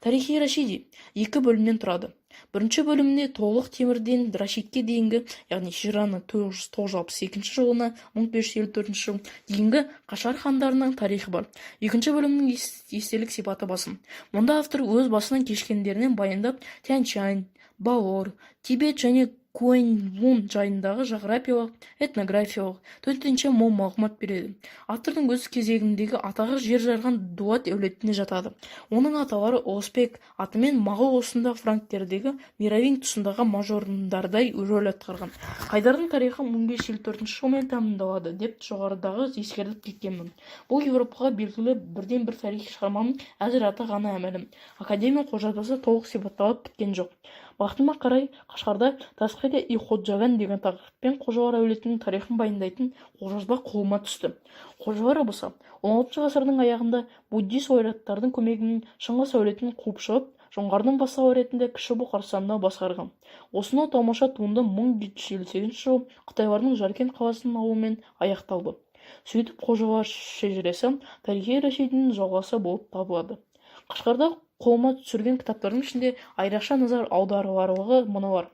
Тарихи Рашиди 2 бөлімнен тұрады. Бірінші бөлімінде толық темірден Рашидке дейінгі, яғни Шираны 962 жылына 1554 жыл дейінгі Қашар хандарының тарихы бар. Екінші бөлімнің естелік сипаты басым. Мұнда автор өз басынан кешкендерінен баяндап, Тянь-Шань, Баор, Тибет және Куэнь-Лун жайындағы жағрапиялық, этнографиялық, төтенше мол мағлұмат береді. Автордың өз кезегіндегі атағы жер жарған Дулат әулетіне жатады. Оның аталары Олысбек атымен Моғол ұлысында франктердегі Меровинг тұсындағы мажордардай рөл атқарған. Қайдардың тарихы 1554 жылмен тәмамдалады деп жоғарыдағы ескертіп кеткенмін. Бұл Еуропаға белгілі бірден бір тарихи шығарманың әзір аты ғана әмәлім. Академия қолжазбасы толық сипатталып біткен жоқ. Бақытыма қарай, Қашқарда Тасқиде и-Ходжаган деген тақырыппен Қожалар әулетінің тарихын баяндайтын қолжазба қолыма түсті. Қожалар болса, 16 ғасырдың аяғында буддист ойраттардың көмегімен Шыңғыс әулетін қуып шығып, жоңғардың бастығы ретінде Кіші Бұқарстанды басқарған. Осынау тамаша туынды 1758 жылы Қытайлардың Жаркент қаласының алуымен аяқталды. Сөйтіп Қожалар шежіресі тарихи Рашидидің жалғасы болып табылады. Қашқарда қолыма түсірген кітаптардың ішінде айрықша назар аударыларлығы мыналар.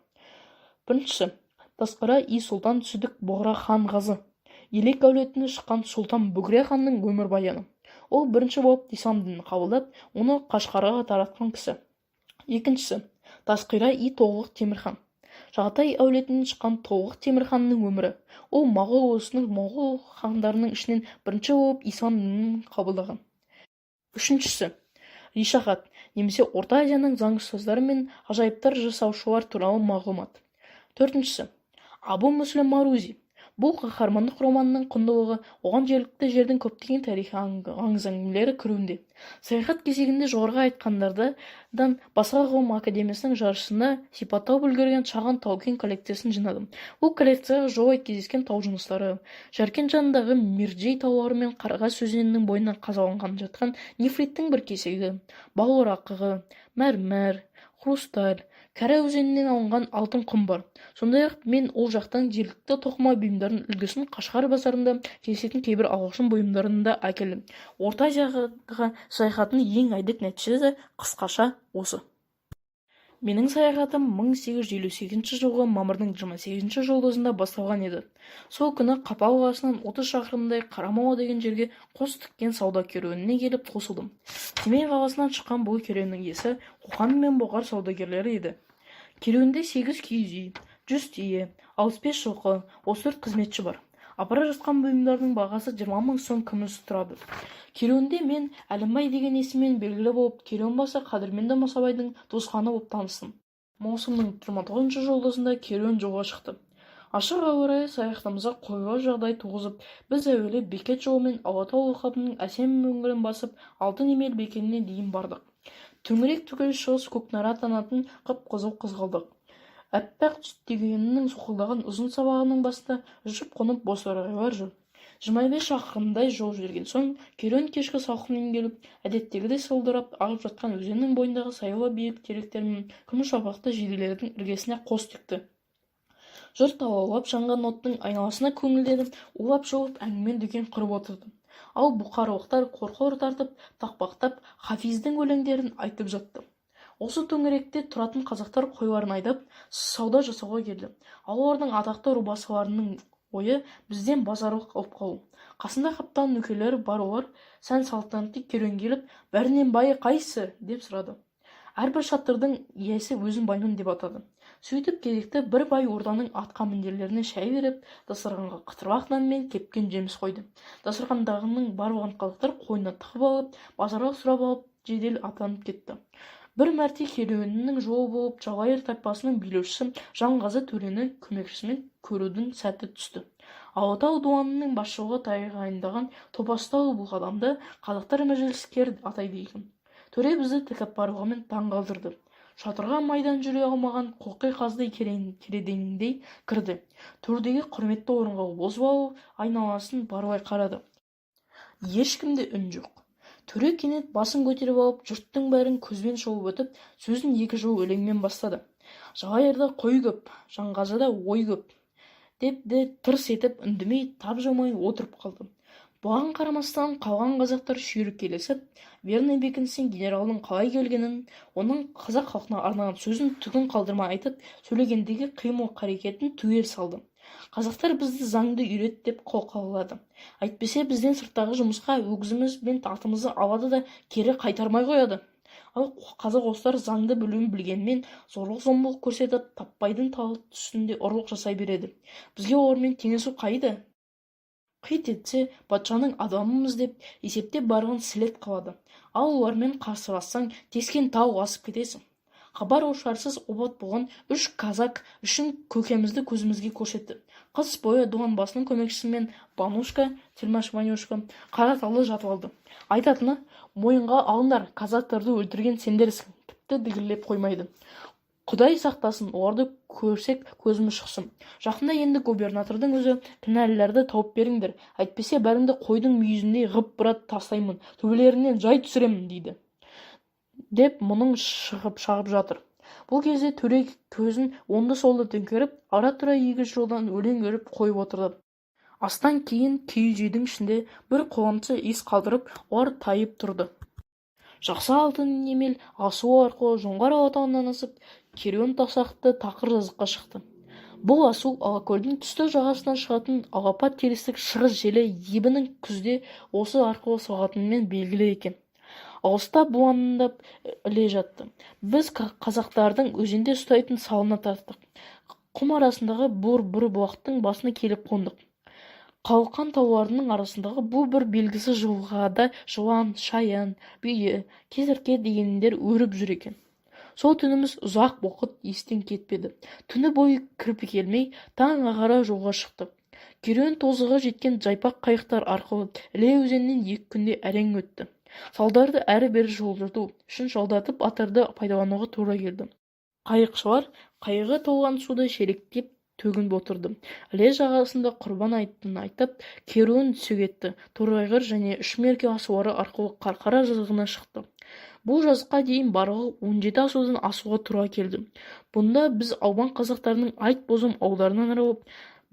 Біріншісі, Тасқара и-Сұлтан Сүдік Бұғра хан Ғазы. Елек әулетіне шыққан Сұлтан Бүгре ханның өмірбаяны. Ол бірінші болып ислам дінін қабылдап, оны Қашқарға таратқан кісі. Екіншісі, Тасқира и-Тоғлық Темірхан. Жағатай әулетінен шыққан Тоғлық Темірханның өмірі. Ол Моғол ұлысының Моғол хандарының ішінен бірінші болып ислам дінін қабылдаған. Үшіншісі, Ришахат, немесе Орта Азияның заңсыздары мен ғажайыптар жасаушылар туралы мағлұмат. Төртіншісі, Абу Мүслім Марузи. Бұл қаһармандық романның құндылығы оған жергілікті жердің көптеген тарихи аңыз-әңгімелері кіруінде. Саяхат кезегінде жоғарғы айтқандардан басқа ғылым академиясының жаршысында сипатталып үлгерген шағын тау-кен коллекциясын жинадым. Бұл коллекцияға жолай кездескен тау жыныстары, Жаркент жанындағы Мирджей таулары мен Қарғас өзенінің бойынан қазаланған жатқан нефриттің бір кесегі, бауыр ақығы, мәрмәр, хрусталь, Кәрі өзенінен алынған алтын құм бар. Сондай-ақ мен ол жақтан жергілікті тоқыма бұйымдардың үлгісін Қашғар базарында кездесетін кейбір ағылшын бұйымдарында әкелдім. Орта Азияға саяхаттың ең айдық нәтижесі қысқаша осы. Менің саяхатым 1858 жылғы мамырдың 28 жұлдызында басталған еді. Сол күні Қапал қаласынан 30 шақырымдай Қарамола деген жерге қос тіккен сауда керуеніне келіп қосылдым. Семей қаласынан шыққан бұл керуеннің иесі Қоқан мен Бұлғар саудагерлері еді. Керуенде 8 киіз үй, 100 түйе, 65 жылқы, 34 қызметші бар. Апара жатқан бұйымдардың бағасы 20 мың сом күміс тұрады. Керуенде мен Әлімбай деген есіммен белгілі болып, керуенбасы Қадырменді Мұсабайдың туысқаны болып таныстым. Маусымның 29 жұлдызында керуен жолға шықты. Ашық ауа райы саяхатымызға қолайлы жағдай туғызып, біз әуелі Бекет жолымен Алатау алқабының әсем өңірін басып, Алтын Емел бекетіне дейін бардық. Төңірек түгел шығыс Көкнара атанатын қып-қызыл қызғалдақ. Әппақ дегеннің соқылдаған ұзын сабағының басында ұшып-қонып бозторғайлар жүр. 25 шақырымдай жол жүрген соң, керуен кешкі салқынмен келіп, әдеттегідей сылдырап ағып жатқан өзеннің бойындағы сайлы биік теректер мен күміс жапырақты жиделердің іргесіне қос тікті. Жұрт алаулап жанған оттың айналасына көңілденіп, улап-шолып әңгіме-дүкен құрып отырды. Ал бұқарлықтар қорқор тартып, тақпақтап, Хафиздің өлеңдерін айтып жатты. Осы төңіректе тұратын қазақтар қойларын айдап, сауда жасауға келді. Ал олардың атақты рубасыларының ойы бізден базарлық алып қалу. Қасында қаптан нөкерлері бар, олар сән салтанатты керуен келіп, бәрінен байы қайсы деп сұрады. Әрбір шатырдың иесі өзін баймын деп атады. Сөйтіп кезекті бір бай орданың атқа мінерлеріне шәй беріп, дастарханға қытырлақ нан мен кепкен жеміс қойды. Дастархандағының барлығын қазақтар қойнына тығып алып, базарлық сұрап алып, жедел атанып кетті. Бір мәрте керуеннің жолы болып, Жалайыр тайпасының билеушісі Жанғазы төрені көмекшісімен көрудің сәті түсті. Алатау дуанының басшылығы тағайындаған Топастау бұл адамды қазақтар мәжіліскер атайды екен. Төре бізді тәкаппарлығымен таң қалдырды. Шатырға майдан жүре алмаған қоқи қаздай кередеңдей кірді. Төрдегі құрметті орынға озып алып, айналасын барлай қарады. Ешкімде үн жоқ. Төре кенет басын көтеріп алып, жұрттың бәрін көзбен шолып өтіп, сөзін екі жол өлеңмен бастады. Жалайырда қой көп, Жанғазыда ой көп, деп де тырс етіп үндемей тапжылмай отырып қалды. Бұған қарамастан қалған қазақтар шүйіркелесіп, верный бекіністен генералдың қалай келгенін, оның қазақ халқына арнаған сөзін түгін қалдырмай айтып, сөйлегендегі қимыл-қарекетін түгел салды. Қазақтар бізді заңды үйрет деп қолқалады. Әйтпесе бізден сырттағы жұмысқа өгізіміз бен атымызды алады да кері қайтармай қояды. Ал қазақ орыстар заңды білуін білгенмен зорлық-зомбылық көрсетіп, таппайдың талы үстінде ұрлық жасай береді. Бізге олармен теңесу қайда? Қит етсе, патшаның адамымыз деп есептеп барған сілет қалады. Ал олармен қарсылассаң, тескен тау асып кетесің. Хабар ошарсыз обат болған 3 казак үшін көкемізді көзімізге көрсетті. Қыс бойы дуан басының көмекшісімен Банушка, Телмаш-Ванюшка Қараталы жатып алды. Айтатыны, мойынға алыңдар, казактарды өлтірген сендерсің, тіпті дігірлеп қоймайды. Құдай сақтасын, оларды көрсек көзіміз шықсын. Жақында енді губернатордың өзі кінәлілерді тауып беріңдер, әйтпесе бәріңді қойдың мүйізіндей ғып бұрат тастаймын, төбелерінен жай түсіремін дейді. Деп мұның шағып жатыр. Бұл кезде төре көзін онды-солды төңкеріп, ара-тұра екі жолдан өлең өріп қойып отырды. Астан кейін киіз үйдің ішінде бір қоламсы иіс қалдырып, олар тайып тұрды. Жақсы Алтын Емел асуы арқылы Жоңғар алатауынан асып, керуен тасақты тақыр жазыққа шықты. Бұл асу Алакөлдің түсті жағасынан шығатын алапат терістік шығыс желі ебінің күзде осы арқылы соғатынымен белгілі екен. Алыста бұландап іле жатты. Біз қазақтардың өзенде ұстайтын салына тарттық. Құм арасындағы бір бұлақтың басына келіп қондық. Қалқан тауларының арасындағы бұл бір белгісіз жылғада жылан, шаян, бүйе, кезірке дегендер өріп жүр екен. Сол түніміз ұзақ уақыт естен кетпеді. Түні бойы кірпі келмей, таң ағара жолға шықтық. Керуен тозығы жеткен жайпақ қайықтар арқылы Іле өзенінен 2 күнде әрең өтті. Салдарды әрі-бері жолдырту үшін жалдатып аттарды пайдалануға тура келді. Қайықшылар қайығы толған суды шелектеп төгініп отырды. Іле жағасында құрбан айттын айтып, керуен сөгетті. Торғайғыр және Үшмерке асулары арқылы Қарқара жазығына шықты. Бұл жазыққа дейін барлығы 17 асудан асуға тура келді. Бұнда біз албан қазақтарының айт бозым ауылдарынан арылып,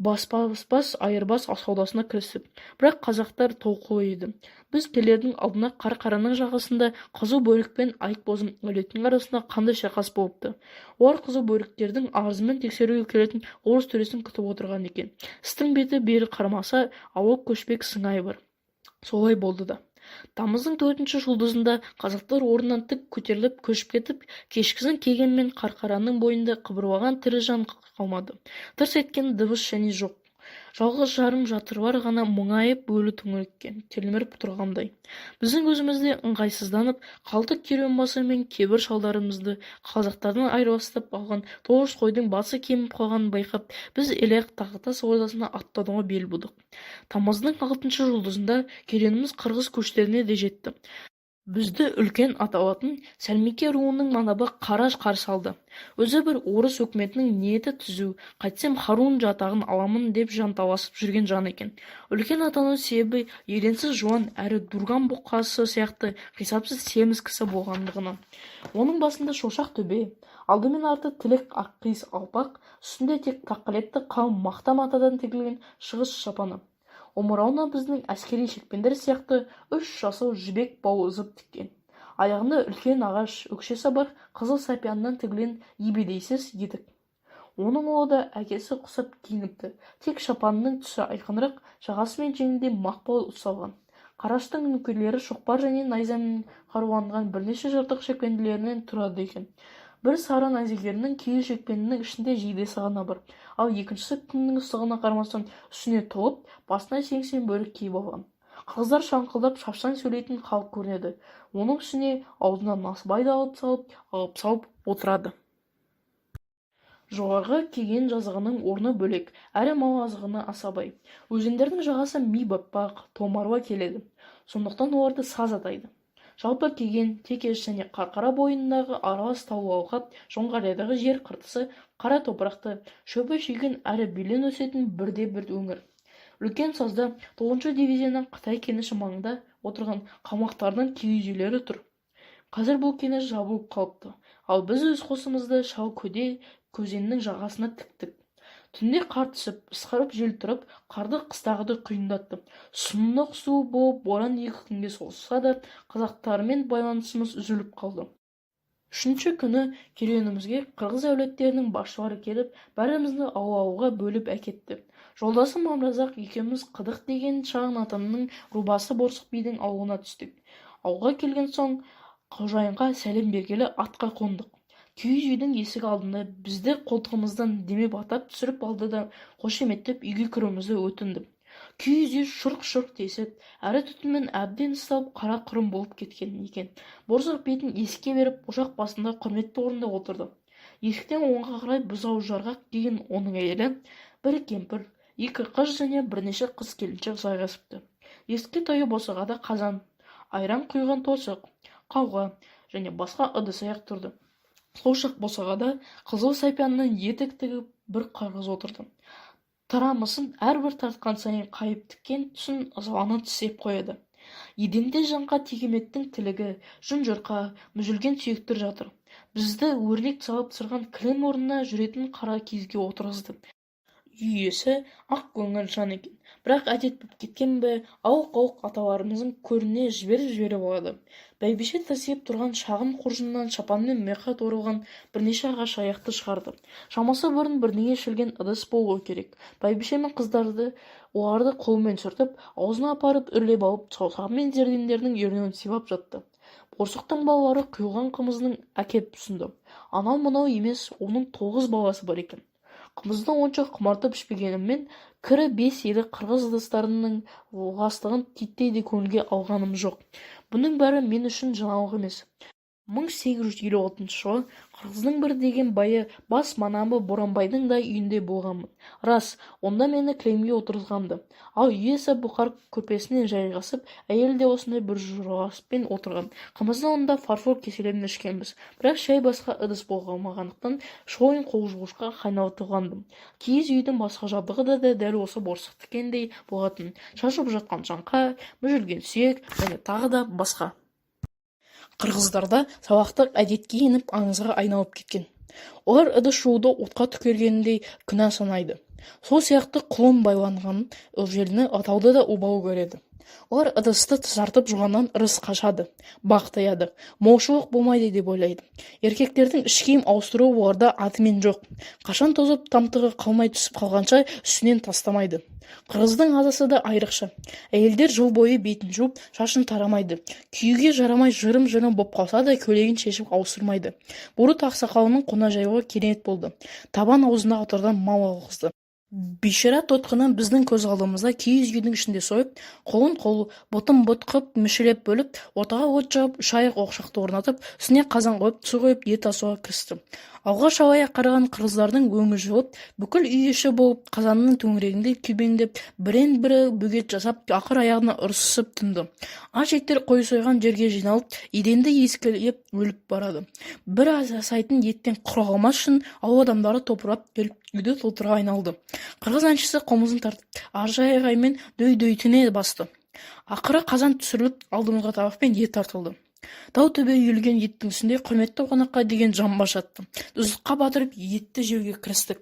баспас айырбас саудасына кірісіп. Бірақ қазақтар толқулы еді. Біз келердің алдына қарқараның жағасында қызыл бөрікпен айтбозым өлетін арасында қандай шайқас болыпты. Олар қызыл бөріктердің арызымен тексеруге келетін орыс төресін күтіп отырған екен. Істің беті бері қармаса, ауыл көшпек сыңайы бар. Солай болды да. Тамыздың 4-ші жұлдызында қазақтар орнынан тік көтеріліп көшіп кетіп, кешкісін келгенмен қарқараның бойында қыбырлаған тірі жан қалмады. Тырс еткен дыбыс және жоқ. Жалғыз жарым жатырлар ғана мұңайып өлі түңілікке телміріп тұрғандай. Біздің өзімізде ыңғайсызданып, қалдық керуенбасы мен кебір шалдарымызды қазақтардан айырбастап алған 9 қойдың басы кеміп қалғанын байқап, біз Елек Тақатас ордасына аттануға бел будық. Тамыздың 6-шы жұлдызында керуеніміз қырғыз көштеріне де жетті. Бізді үлкен аталатын Сәлмеке руының манабы Қараш қарсы алды. Өзі бір орыс өкіметінің ниеті түзу, қайтсем Харун жатағын аламын деп жанталасып жүрген жан екен. Үлкен атану себебі еренсіз жуан әрі дурган бұқасы сияқты қисапсыз семіз кісі болғандығынан. Оның басында шошақ төбе, алдымен арты тілек аққиыс алпақ, үстінде тек тақылетті қалың мақта матадан тігілген шығыс шапаны. Омырауына біздің әскери шекпендер сияқты 3 жасау жібек бау ызып тіккен. Аяғында үлкен ағаш өкшесі бар қызыл сапияннан тігілген ебедейсіз етік. Оның ұлы да әкесі құсап киініпті. Тек шапанының түсі айқынырақ, жағасы мен жеңінде мақпал ұсталған. Қараштың нөкерлері шоқпар және найзамен қаруланған бірнеше жыртық шекпенділерінен тұрады екен. Бір сары найзагерінің киіз шекпенінің ішінде жейдесі ғана бар, ал екіншісі күннің ыстығына қарамастан үстіне толып, басына сеңсең бөрік киіп алған. Қыздар шаңқылдап шапшаң сөйлейтін халық көрінеді. Оның үстіне аузына насыбайды алып салып отырады. Жоғарғы кеген жазығының орны бөлек, әрі мал азығына аса бай. Өзендердің жағасы ми-батпақ, томаруа келеді. Сондықтан оларды саз атайды. Жалпы кеген, текеш және қарқара бойындағы аралас таулы алқап, Жоңғариядағы жер қыртысы, қара топырақты, шөбі шүйгін әрі белең өсетін бірде-бір өңір. Үлкен сазда 9-шы дивизияның Қытай кеніші маңында отырған қалмақтардың киіз үйлері тұр. Қазір бұл кеніш жабылып қалыпты, ал біз өз қосымызды шал көде көзеннің жағасына тіктік. Түнде қар түсіп, ысқырып жел тұрып, қарды қыстағыды құйындатты. Сұмдық су болып, боран 2 күнге созылса да, қазақтармен байланысымыз үзіліп қалды. 3-ші күні керуенімізге қырғыз әулеттерінің басшылары келіп, бәрімізді ауыл-ауылға бөліп әкетті. Жолдасым Мамразақ екеуміз Қыдық деген шағын атаның рубасы Борсық бидің ауылына түстік. Ауылға келген соң қожайынға сәлем бергелі атқа қондық. Киіз үйдің есігі алдында бізді қолтығымыздан демеп атап түсіріп алды да қошеметтеп үйге кіруімізді өтінді. Киіз үй шұрқ-шұрқ тесіп, әрі түтінмен әбден ысталып қара құрым болып кеткен екен. Борсық бетін есікке беріп, ошақ басында құрметті орында отырды. Есіктен оңға қарай бұзау жарғақ деген оның әйелі, бір кемпір, 2 қыз және бірнеше қыз келіншек жайғасыпты. Есікке таяу босағада қазан, айран құйған тосық, қауға және басқа ыдыс-аяқ тұрды. Сол жақ босағада қызыл сапияннан етік тігіп бір қырғыз отырды. Тарамысын әрбір тартқан сайын қайып тіккен түсін ызалана тістеп қояды. Еденде жанға текеметтің тілігі, жүн-жұрқа, мүжілген сүйектер жатыр. Бізді өрнек салып сырған кілем орнына жүретін қара киізге отырғызды. Үй иесі ақ көңіл жан екен. Бірақ әдет болып кеткен бе, ауық-ауық аталарымыздың көріне жіберіп алады. Бәйбіше тырсиып тұрған шағын қоржыннан шапанмен меқат орылған бірнеше ағаш аяқты шығарды. Шамасы бұрын бірнеге шілген ыдыс болуы керек. Бәйбіше мен қыздарды оларды қолмен сүртіп, аузына апарып үрлеп алып, саусағымен зердемдердің ернеуін сипап жатты. Борсықтың балалары құйылған қымыздың әкеп ұсынды. Анау-мынау емес, оның 9 баласы бар екен. Қымызды онша құмартып ішпегеніммен, кірі 5 еді қырғыз ыдыстарының ластығын титтей де көңілге алғаным жоқ. Бұның бәрі мен үшін жаңалық емес. 1856 жылы қырғыздың бір деген байы бас манабы Боранбайдың да үйінде болғанмын. Рас, онда мені кілемге отырғызғанды. Ал үй иесі бұқар көрпесінен жайғасып, әйел де осындай бір жұрғаспен отырған. Қымызды онда фарфор кеселерін ішкенбіз. Бірақ шай басқа ыдыс болғанмағандықтан шойын қолжуғышқа қайнатылғандым. Киіз үйдің басқа жабдығы да дәл осы борсықтыкендей болатын. Шашып жатқан жаңқа, мүжілген сүйек және тағы да басқа. Қырғыздарда сабақтық әдетке еніп аңызға айналып кеткен. Олар ыдыс жууды отқа түкергеніндей күнә санайды. Сол сияқты құлын байланған жеріне атауды да обал көреді. Олар ыдысты тазартып жуғаннан ырыс қашады, бақ таяды, молшылық болмайды деп ойлайды. Еркектердің іш киім ауыстыруы оларда атымен жоқ. Қашан тозып тамтығы қалмай түсіп қалғанша үстінен тастамайды. Қырғыздың азасы да айрықша. Әйелдер жыл бойы бетін жуып, шашын тарамайды. Күйеуге жарамай жырым-жырым боп қалса да көйлегін шешіп ауыстырмайды. Бурут ақсақалының қонажайлығы керемет болды. Табан аузына отырдан мал алғызды. Бейшара тотқынын біздің көз алдымызда киіз үйдің ішінде сойып, қолын қол, ботын бот қып, мүшелеп бөліп, ортаға от жағып, үш аяқ оқшақты орнатып, үстіне қазан қойып, су құйып, ет асуға кірісті. Алға шалая қараған қырғыздардың өңі жылып, бүкіл үй іші болып, қазанның төңірегінде күйбеңдеп, бірін-бірі бөгет жасап, ақыр аяғына ұрсысып тынды. Аш еттер қой сойған жерге жиналып, еденді ескілеп өліп барады. Бір асайтын еттен құр қалмас үшін ауыл адамдары топырап келіп, үйді толтыра айналды. Қырғыз әншісі қомызын тартып, аржайғаймен дөй-дөйтіне басты. Ақыры қазан түсіріліп, алдымызға табақпен ет тартылды. Тау төбе үйілген еттің үстінде құрметті қонаққа деген жамба жатты. Тұздыққа батырып, етті жеуге кірістік.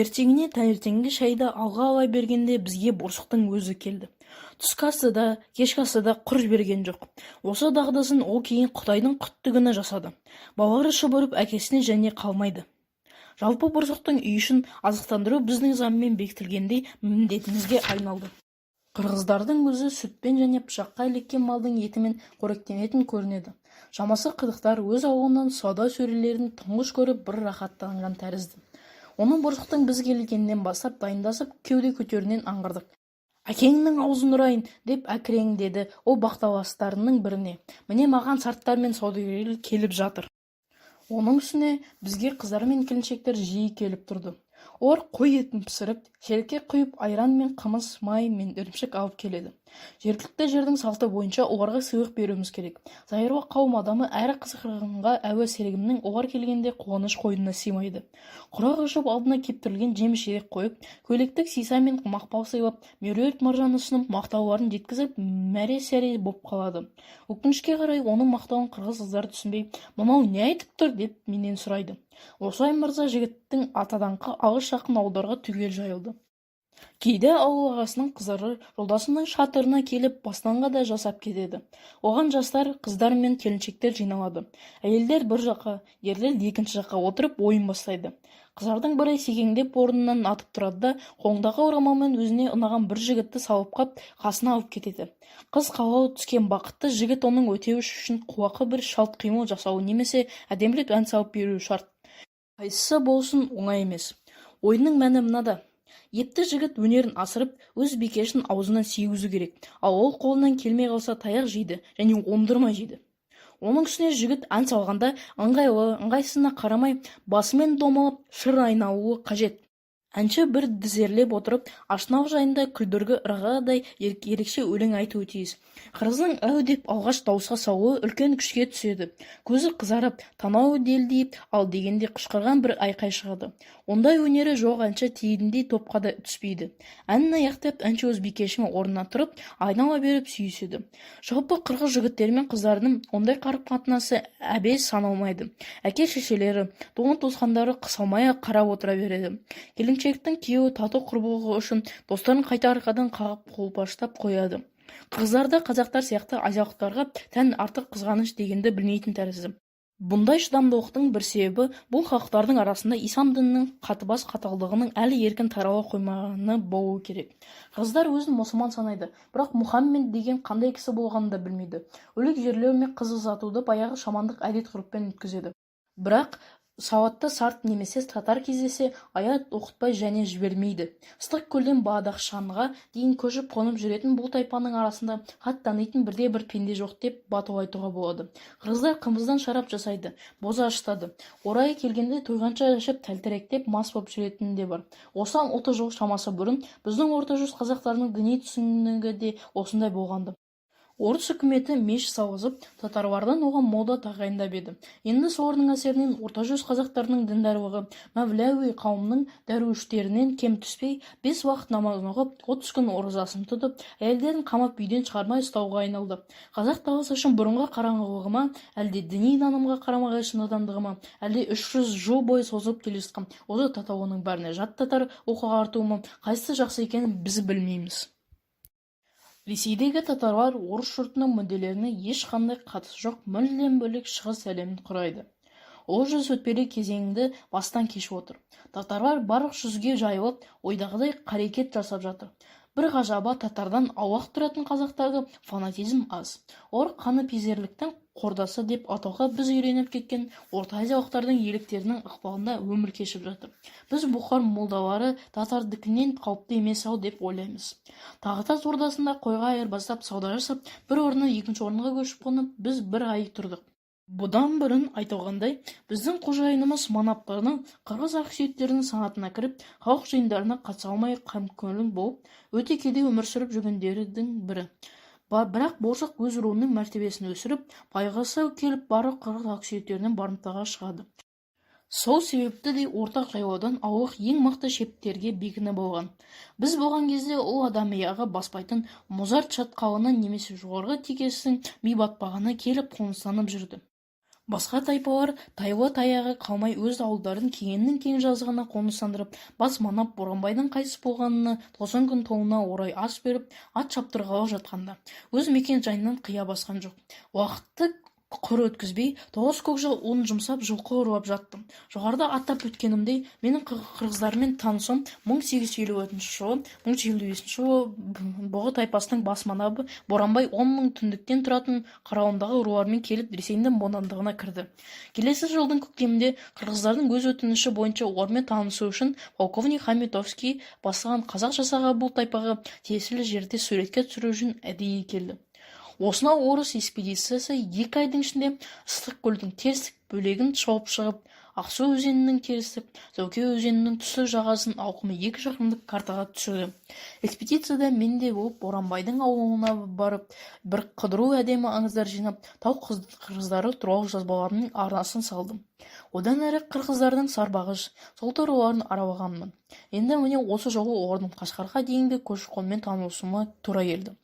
Ертеңіне таңертеңгі шайды алға ала бергенде бізге борсықтың өзі келді. Түскі асы да, кешкі асы да құр жіберген жоқ. Осы дағдысын ол кейін Құдайдың құттығына жасады. Балалары шұбырып әкесіне және қалмайды. Жалпы борсықтың үй үшін азықтандыру біздің заңмен бекітілгендей міндетімізге айналды. Қырғыздардың өзі сүтпен және пышаққа ілеккен малдың етімен қоректенетін көрінеді. Шамасы қыдықтар өз ауылынан сауда сөрелерін тұңғыш көріп бір рахаттанған тәрізді. Оның борсықтың біз келгеннен бастап дайындасып кеуде көтерінен аңғардық. Әкеңнің аузын ұрайын деп әкірең деді ол бақталастарының біріне. Міне маған сарттар мен саудагерлер келіп жатыр. Оның үстіне бізге қыздар мен келіншектер жиі келіп тұрды. Олар қой етін пісіріп, шелекке құйып, айран мен қымыз, май мен ірімшік алып келеді. Жергілікті жердің салты бойынша оларға сыйлық беруіміз керек. Зайырлы қауым адамы әрі қызыққанға әуе серігімнің олар келгенде қуаныш қойнына сыймайды. Құрақ ұшып алдына кептірілген жеміс-жидек қойып, көйлектік сиса мен мақпал сыйлап, меруерт маржан ұсынып, мақтауларын жеткізіп, мәре-сәре боп қалады. Өкінішке қарай оның мақтауын қырғыз қыздар түсінбей, "Мынау не айтып тұр?" деп менен сұрайды. Осылай мырза жігіттің атадаңқы алыс жақын ауылдарға түгел жайылды. Кейде ауыл ағасының қыздары жолдасының шатырына келіп бастанға да жасап кетеді. Оған жастар, қыздар мен келіншектер жиналады. Әйелдер бір жаққа, ерлер екінші жаққа отырып ойын бастайды. Қыздардың бірі секеңдеп орнынан атып тұрады да, қолындағы орамалмен өзіне ұнаған бір жігітті салып қап, қасына алып кетеді. Қыз қалауы түскен бақытты жігіт оның өтеуі үшін қуақы бір шалт қимыл жасауы немесе әдемілеп ән салып беруі шарт. Қайсысы болсын оңай емес. Ойынның мәні мынада. Епті жігіт өнерін асырып, өз бикешін аузынан сүйгізу керек. Ал ол қолынан келмей қалса таяқ жейді және оңдырмай жейді. Оның үстіне жігіт ән салғанда ыңғайлы, ыңғайсызына қарамай, басымен домалап, шыр айналуы қажет. Әнші бір дізерлеп отырып, ашынау жайында күлдіргі ырғадай ерекше өлең айтуы тиіс. Қырғыздың әу деп алғаш дауысқа салуы үлкен күшке түседі. Көзі қызарып, танауы делдиіп, ал дегенде қышқырған бір айқай шығады. Ондай өнері жоқ әнші тиедіндей топқа да түспейді. Әнін аяқтап, әнші өз бикешімен орнына тұрып, айнала беріп сүйіседі. Жалпы қырғыз жігіттері мен қыздарының ондай қарым-қатынасы әбес саналмайды. Әке-шешелері, туған-туысқандары қысалмай-ақ қарап отыра береді. Келіншектің күйеуі тату құрбылығы үшін достарын қайта арқадан қағып қолпаштап қояды. Қырғыздарда қазақтар сияқты азиялықтарға тән артық қызғаныш дегенді білмейтін тәрізді. Бұндай шыдамдылықтың бір себебі бұл халықтардың арасында ислам дінінің қатыбас қаталдығының әлі еркін тарала қоймағаны болуы керек. Қырғыздар өзін мұсылман санайды, бірақ Мұхаммед деген қандай кісі болғанын да білмейді. Өлік жерлеу мен қыз ұзатуды баяғы шамандық әдет-ғұрыппен өткізеді. Бірақ сауатты сарт немесе татар кездесе аят оқытпай және жібермейді. Ыстық көлден Бадахшанға дейін көшіп қонып жүретін бұл тайпаның арасында хат танитын бірде-бір пенде жоқ деп батыл айтуға болады. Қырғыздар қымыздан шарап жасайды, боза ашытады. Орайы келгенде тойғанша ішіп тәлтіректеп мас боп жүретін де бар. Осыдан 30 жыл шамасы бұрын біздің орта жүз қазақтарының діни түсінігі де осындай болғанды. Орыс үкіметі меш салғызып, татарлардан оған молда тағайындап еді. Енді солардың әсерінен орта жүз қазақтарының діндарлығы Мәвләуи қауымның дәруіштерінен кем түспей, 5 уақыт намазын оқып, 30 күн оразасын тұтып, әйелдерін қамап үйден шығармай ұстауға айналды. Қазақ даласы үшін бұрынғы қараңғылығы ма, әлде діни нанымға қарама-қайшы надандығы ма, әлде 300 жыл бойы созылып келе жатқан осы татауының бәріне жат татар оқуға артуы ма, қайсысы жақсы екенін біз білмейміз. Ресейдегі татарлар орыс жұртының мүдделеріне ешқандай қатысы жоқ, мүлдем бөлек шығыс әлемін құрайды. Ол жүз өтпелі кезеңді бастан кешіп отыр. Татарлар барлық жүзге жайылып, ойдағыдай қарекет жасап жатыр. Бір ғажабы, татардан аулақ тұратын қазақтағы фанатизм аз. Олар қаныпезерліктің қордасы деп атауға біз үйреніп кеткен Орта Азиялықтардың еліктерінің ықпалында өмір кешіп жатыр. Біз бұхар молдалары татардікінен қауіпті емес-ау деп ойлаймыз. Тағатас ордасында қойға айырбастап сауда жасап, бір орыннан екінші орынға көшіп қонып, біз бір ай тұрдық. Бұдан бұрын айтылғандай, біздің қожайынымыз манаптарының қырғыз ақсүйектерінің санатына кіріп, халық жиындарына қатыса алмай қамкөңіл болып, өте кедей өмір сүріп жүргендердің бірі. Бірақ болшақ өз руының мәртебесін өсіріп, пайғысы келіп барлық қырғыз ақсүйектерінен барымтаға шығады. Сол себепті де ортақ жайлаудан аулақ ең мықты шептерге бекініп болған. Біз болған кезде ол адам аяғы баспайтын мұзарт шатқалынан немесе жоғарғы текесінің ми батпағына келіп қоныстанып жүрді. Басқа тайпалар тайлы таяғы қалмай өз ауылдарын кеңеннің кең жазығына қоныстандырып, бас манап Боранбайдың қайтыс болғанына 90 күн толуына орай ас беріп, ат шаптырғалы жатқанда, өз мекен жайынан қия басқан жоқ. Уақытты құр өткізбей, 9 көкжыл ұлын жұмсап, жылқы ұрлап жаттым. Жоғарыда атап өткенімдей, менің қырғыздармен танысым 1854 жылы, 1855 жылы Бұғы тайпасының бас манабы Боранбай 10.000 түндіктен тұратын қарауындағы рулармен келіп Ресейдің бодандығына кірді. Келесі жылдың көктемінде қырғыздардың өз өтініші бойынша олармен танысу үшін полковник Хамитовский бастаған қазақ жасағы бұл тайпаға тиесілі жерде суретке түсіру үшін әдейі келді. Осынау орыс экспедициясы 2 айдың ішінде Ыстық көлдің терістік бөлегін шауып шығып, Ақсу өзенінің терістік, Зәуке өзенінің түстік жағасын ауқымы 2 шақырымдық картаға түсірді. Экспедицияда мен де болып Боранбайдың ауылына барып, бір қыдыру әдемі аңыздар жинап, тау қырғыздары туралы жазбаларының арнасын салдым. Одан әрі қырғыздардың сарбағыш, солты руларын аралағанмын. Енді міне осы жолы олардың Қашқарға дейінгі көші-қонмен танысуыма тура келді.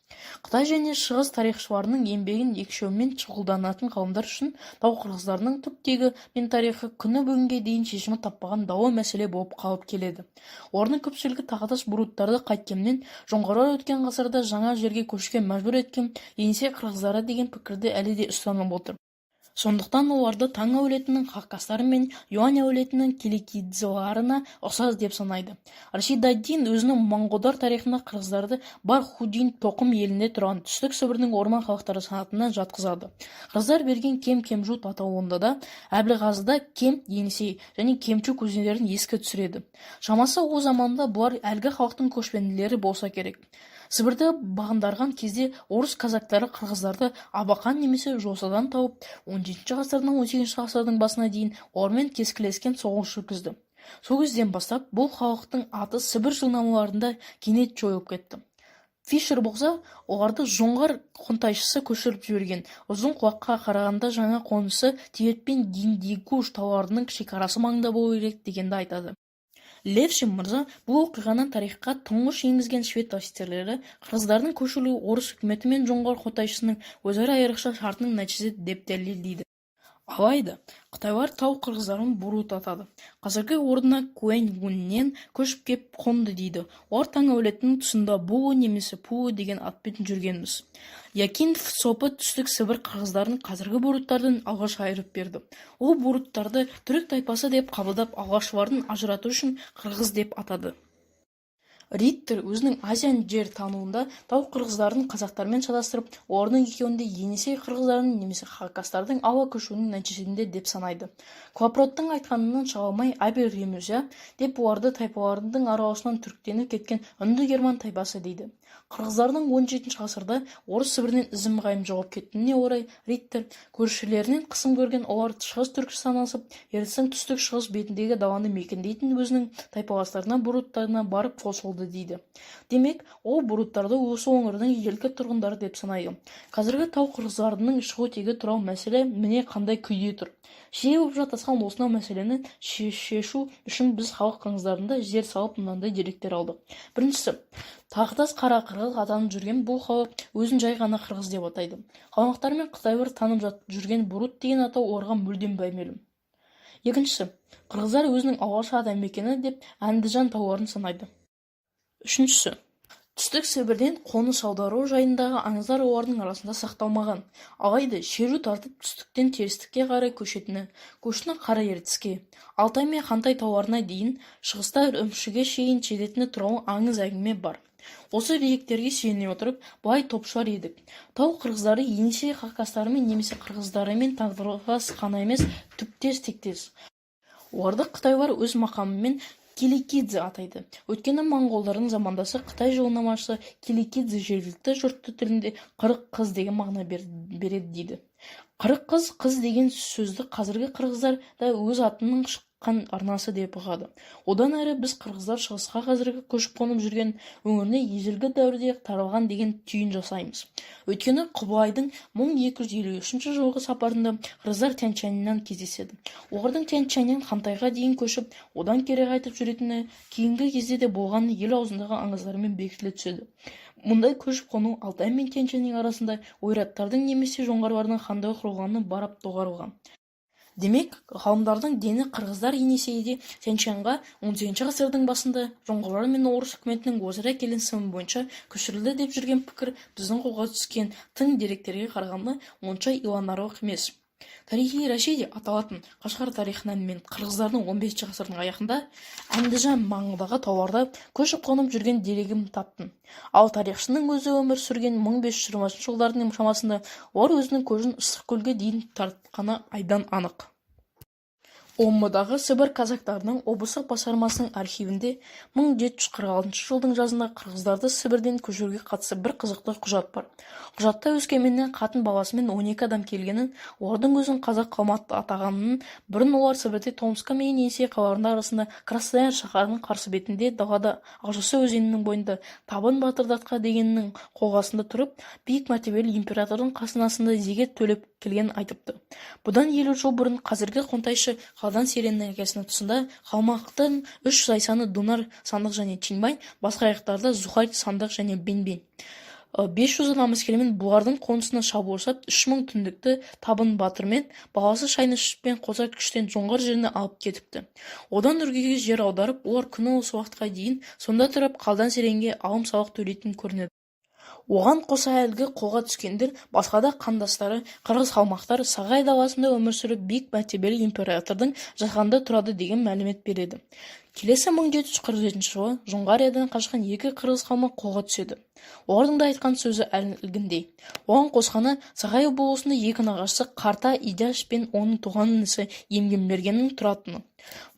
Қытай және шығыс тарихшыларының еңбегін екшеумен шұғылданатын ғалымдар үшін тау қырғыздарының түптегі мен тарихы күні бүгінге дейін шешімі таппаған даулы мәселе болып қалып келеді. Олардың көпшілігі тағатас бұруттарды қайткенмен, жоңғарлар өткен ғасырда жаңа жерге көшуге мәжбүр еткен Енисей қырғыздары деген пікірді әлі де ұстанып отыр. Сондықтан оларды Таң әулетінің хаққастары мен Юань әулетінің келекидзыларына ұқсас деп санайды. Рашид ад-Дин өзінің моңғолдар тарихында қырғыздарды Бар-Худин тоқым елінде тұрған түстік Сібірдің орман халықтары санатына жатқызады. Қырғыздар берген Кем-Кемжут атауында да Әбілғазыда Кем, Енисей және Кемчук өзендерін еске түсіреді. Шамасы ол заманда бұлар әлгі халықтың көшпенділері болса керек. Сібірді бағындарған кезде орыс казактары қырғыздарды Абақан немесе Жосадан тауып, 17 ғасырдан 18 ғасырдың басына дейін олармен кескілескен соғыс жүргізді. Сол кезден бастап бұл халықтың аты Сібір жылнамаларында кенет жойылып кетті. Фишер болса, оларды жоңғар қонтайшысы көшіріп жіберген. Ұзын құлаққа қарағанда жаңа қонысы Тибет пен Гиндикуш тауларының шекарасы маңында болу керек дегенді айтады. Левшин мырза бұл оқиғаны тарихқа тұңғыш енгізген швед офицерлері қырғыздардың көшірілуі орыс үкіметі мен жоңғар қонтайшысының өзара айрықша шартының нәтижесі деп дәлелдейді. Алайда, Қытайлар тау қырғыздарын бурут атады. Қазіргі орнына Куэнь-Гуннен көшіп кеп қонды дейді. Олар Таң әулетінің тұсында Булу немесе Пулу деген атпен жүргенбіз. Якинов сопы түстік Сібір қырғыздарын қазіргі буруттардан алғаш айырып берді. Ол буруттарды түрік тайпасы деп қабылдап, алғашқыларын ажырату үшін қырғыз деп атады. Риттер өзінің Азиян жер тануында тау қырғыздарын қазақтармен шатастырып, олардың екеуінде Енисей қырғыздарын немесе хакастардың ауа көшуінің нәтижесінде деп санайды. Клапроттың айтқанынан шалмай Абель Ремюзя деп оларды тайпалардың араласынан түріктеніп кеткен үнді герман тайпасы дейді. Қырғыздардың 17 ғасырда орыс Сібірінен ізім-ғайым жоғалып кеткеніне орай Риттер көршілерінен қысым көрген олар шығыс Түркістан асып, ертістің түстік-шығыс бетіндегі даланы мекендейтін өзінің тайпаластарына буруттарына барып қосылды дейді. Демек, ол буруттарды осы өңірдің ежелгі тұрғындары деп санайды. Қазіргі тау қырғыздарының шығу тегі туралы мәселе міне қандай күйде тұр. Жиі болып жатасқан осынау мәселені шешу үшін біз халық қырғыздарында жер салып мынандай деректер алдық. Біріншісі, Тағдас қара қырғыз атанып жүрген бұл халық өзін жай ғана қырғыз деп атайды. Қалмақтар мен қытайлар танып жүрген бурут деген атау оларға мүлдем беймәлім. Екіншісі, қырғыздар өзінің алғашқы атамекені деп Әндіжан тауларын санайды. Үшіншісі, түстік Сібірден қоныс аудару жайындағы аңыздар олардың арасында сақталмаған. Алайда шеру тартып түстіктен терістікке қарай көшінің қара ертіске, Алтай мен Хантай тауларына дейін, шығыста Үрімшіге шейін жететіні туралы аңыз әңгіме бар. Осы деректерге сүйене отырып, былай топшылар едік. Тау қырғыздары Енисей хақастарымен немесе қырғыздарымен тағдырлас қана емес, түптес тектес. Оларды қытайлар өз мақамымен Келекидзе атайды. Өткені моңғолдардың замандасы Қытай жылнамашысы Келекидзе жергілікті жұртты тілінде қырық қыз деген мағына береді дейді. Қырық қыз деген сөзді қазіргі қырғыздар да өз атының шыққан арнасы деп ұғады. Одан әрі біз қырғыздар шығысқа қазіргі көшіп қонып жүрген өңіріне ежелгі дәуірде таралған деген түйін жасаймыз. Өйткені Құбылайдың 1253 жылғы сапарында қырғыздар Тянь-Шаньнан кездеседі. Олардың Тянь-Шаньнан Хантайға дейін көшіп, одан кері қайтып жүретіні кейінгі кезде де болған ел аузындағы аңыздармен бекітіле түседі. Мұндай көшіп қону Алтай мен Тянь-Шаньның арасында ойраттардың немесе жоңғарлардың хандығы құрылғаны барап доғарылған. Демек, ғалымдардың дені қырғыздар Енисейде Тянь-Шаньға 18 ғасырдың басында жоңғарлар мен орыс үкіметінің өзара келісімі бойынша көшірілді деп жүрген пікір біздің қолға түскен тың деректерге қарағанда онша иланарлық емес. Тарихи Рашиди аталатын Қашғар тарихынан мен қырғыздардың 15 ғасырдың аяғында Әндіжан маңындағы тауларда көшіп қонып жүрген дерегім таптым. Ал тарихшының өзі өмір сүрген 1520 жылдардың шамасында олар өзінің көзін Ыстықкөлге дейін тартқаны айдан анық. Омбыдағы Сібір казактарының облыстық басқармасының архивінде 1746 жылдың жазында қырғыздарды Сібірден көшіруге қатысты бір қызықты құжат бар. Құжатта Өскеменнен қатын баласымен 12 адам келгенін, олардың өзін қазақ қауматы атағанын, бұрын олар Сібірде Томска мен Енисей қалаларында арасында Краснояр шаһарының қарсы бетінде далада Ақжүсі өзенінің бойында Табын Батырдатқа дегеннің қолғасында тұрып, биік мәртебелі императордың қасынасында зекет төлеп келген айтыпты. Бұдан 50 жыл бұрын қазіргі қонтайшы Қалдан Сереннің әкесінің тұсында қалмақтың 3 зайсаны Дунар, Сандық және Чинбай, басқа аяқтарда Зухай, Сандық және Бенбен. 500 адам әскермен бұлардың қонысына шабуыл жасап 3000 түндікті Табын Батырмен баласы Шайнышпен қоса күштен жоңғар жеріне алып кетіпті. Одан іргеге жер аударып, олар күні осы уақытқа дейін сонда тұрып Қалдан Серенге алым-салық төлейтін көрінеді. Оған қоса әлгі қолға түскендер басқа да қандастары қырғыз қалмақтар Сағай даласында өмір сүріп биік мәртебелі императордың жатқанда тұрады деген мәлімет береді. Келесі 1747 жылы Жоңғариядан қашқан 2 қырғыз қалмақ қолға түседі. Олардың да айтқан сөзі әлгіндей. Оған қосқаны Сағай болысында 2 нағашысы Қарта Идяш пен оның туған інісі Емгенбергеннің тұратыны.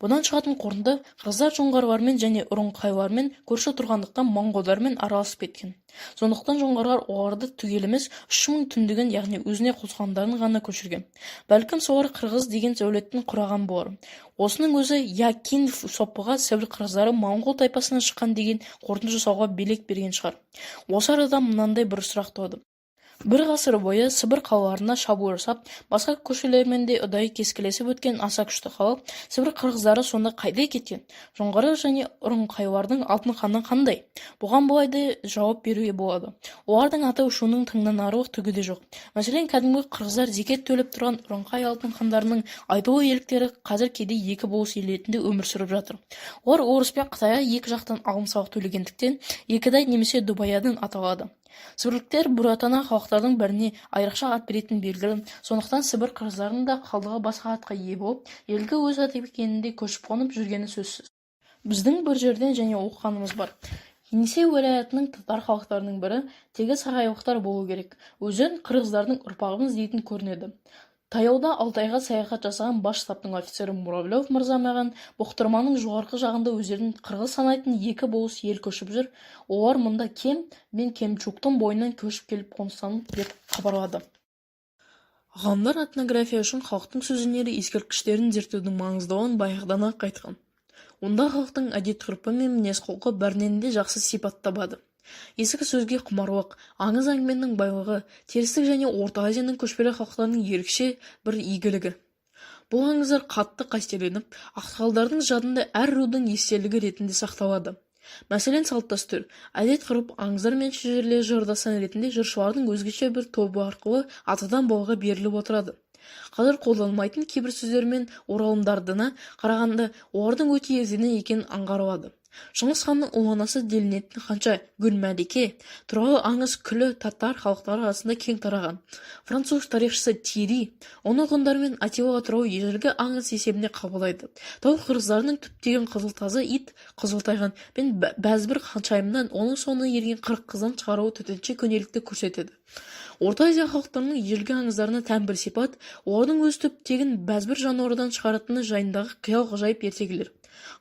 Бұдан шығатын қорытынды қырғыздар жоңғарлармен және ұрыңқайлармен көрші тұрғандықтан моңғолдармен араласып кеткен. Сондықтан жоңғарлар оларды түгеліміз 3000 түндігін, яғни өзіне қосқандарын ғана көшірген. Бәлкім солар қырғыз деген дәулеттің құраған болар. Осының өзі Якин сопыға Сібір қырғыздары моңғол тайпасынан шыққан деген қорытынды жасауға белек берген шығар. Осы арада мынандай бір сұрақ туады. Бір ғасыр бойы Сібір қалаларына шабуыл жасап, басқа көшелермен де ұдайы кескілесіп өткен аса күшті халық, Сібір қырғыздары сонда қайда кеткен? Жоңғар және ұрыңқайлардың алтын ханы қандай? Бұған былай жауап беруге болады. Олардың аты ұшуының тыңнан арлық түгі де жоқ. Мәселен, кәдімгі қырғыздар зекет төлеп тұрған ұрыңқай алтын хандарының айтулы ерліктері қазір кейде 2 болыс ретінде өмір сүріп жатыр. Олар орыс пен Қытайға 2 жақтан алым-салық төлегендіктен Екідай немесе Дубаядан аталады. Сібірліктер бұратана халықтардың біріне айрықша ат беретін белгілі, сондықтан Сібір қырғыздарының да қалдығы басқа атқа ие болып, елге өз атамекенінде көшіп қонып жүргені сөзсіз. Біздің бір жерден және оқығанымыз бар. Енисей уәлаятының татар халықтарының бірі тегі сағайлықтар болу керек. Өзін қырғыздардың ұрпағымыз дейтін көрінеді. Таяуда Алтайға саяхат жасаған баш штабтың офицері Муравлев мырза маған бұқтырманың жоғарғы жағында өздерін қырғыз санайтын екі болыс ел көшіп жүр, олар мұнда мен Кемчуктың бойынан көшіп келіп қоныстанып деп хабарлады. Ғалымдар этнография үшін халықтың сөз өнері ескерткіштерін зерттеудің маңыздылығын баяғыдан-ақ айтқан. Онда халықтың әдет-ғұрпы мен мінез-құлқы бәрінен де жақсы сипат табады. Ескі сөзге құмарлық, аңыз әңгіменің байлығы, терістік және Орта Азияның көшпелі халықтарының ерекше бір игілігі. Бұл аңыздар қатты қастерленіп, ақсақалдардың жадында әр рудың естелігі ретінде сақталады. Мәселен, салт-дәстүр, әдет-ғұрып, аңыздар мен шежірелер жырдастан ретінде жыршылардың өзгеше бір тобы арқылы атадан балаға беріліп отырады. Қазір қолданылмайтын кейбір сөздер мен оралымдардына қарағанда олардың өте ертеңі екенін аңғарылады. Шыңғыс ханның ұлы анасы делінетін ханша Гүлмәлике туралы аңыз күллі татар халықтары арасында кең тараған. Француз тарихшысы Тири оны ғұндар мен Атилаға туралы ежелгі аңыз есебінде қабылдайды. Тау қырғыздарының түптеген қызыл-тазы ит, қызыл-тайған мен бәзбір ханшайымнан оның соңына ерген 40 қыздан шығаруы төтенше көнелікті көрсетеді. Орта Азия халықтарының ежелгі аңыздарына тән бір сипат, олардың өз түптеген бәзбір жануардан шығаратыны жайындағы қиял ғажайып ертегілер.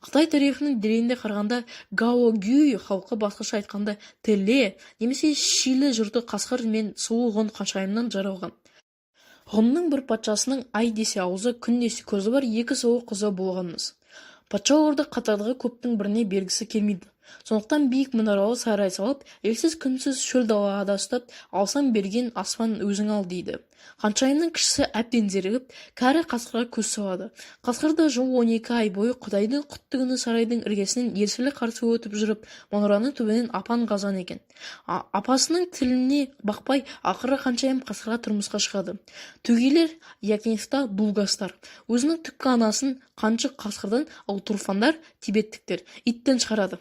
Қытай тарихының дерегіне қарағанда Гао Гюй халқы басқаша айтқанда Теле немесе Шилі жұрты қасқыр мен сұлу ғұн ханшайымнан жаралған. Ғұнның бір патшасының ай десе аузы, күн десе көзі бар екі сұлу қызы болғанмыз. Патша оларды қатардағы көптің біріне бергісі келмейді. Сондықтан биік мұнаралы сарай салып, елсіз күнсіз шөл далада ұстап, алсам берген аспан өзің ал дейді. Ханшайымның кішісі әбден зерігіп, кәрі қасқырға көз салады. Қасқыр да жыл 12 ай бойы Құдайдың құтты күні сарайдың іргесінен ерсілі қарсы өтіп жүріп, мұнараның төбенен апан қазан екен. Апасының тіліне бақпай, ақыры ханшайым қасқырға тұрмысқа шығады. Төгейлер Якиневта дулгастар, өзінің түпкі анасын қаншық қасқырдан, ал турфандар тибеттіктер иттен шығарады.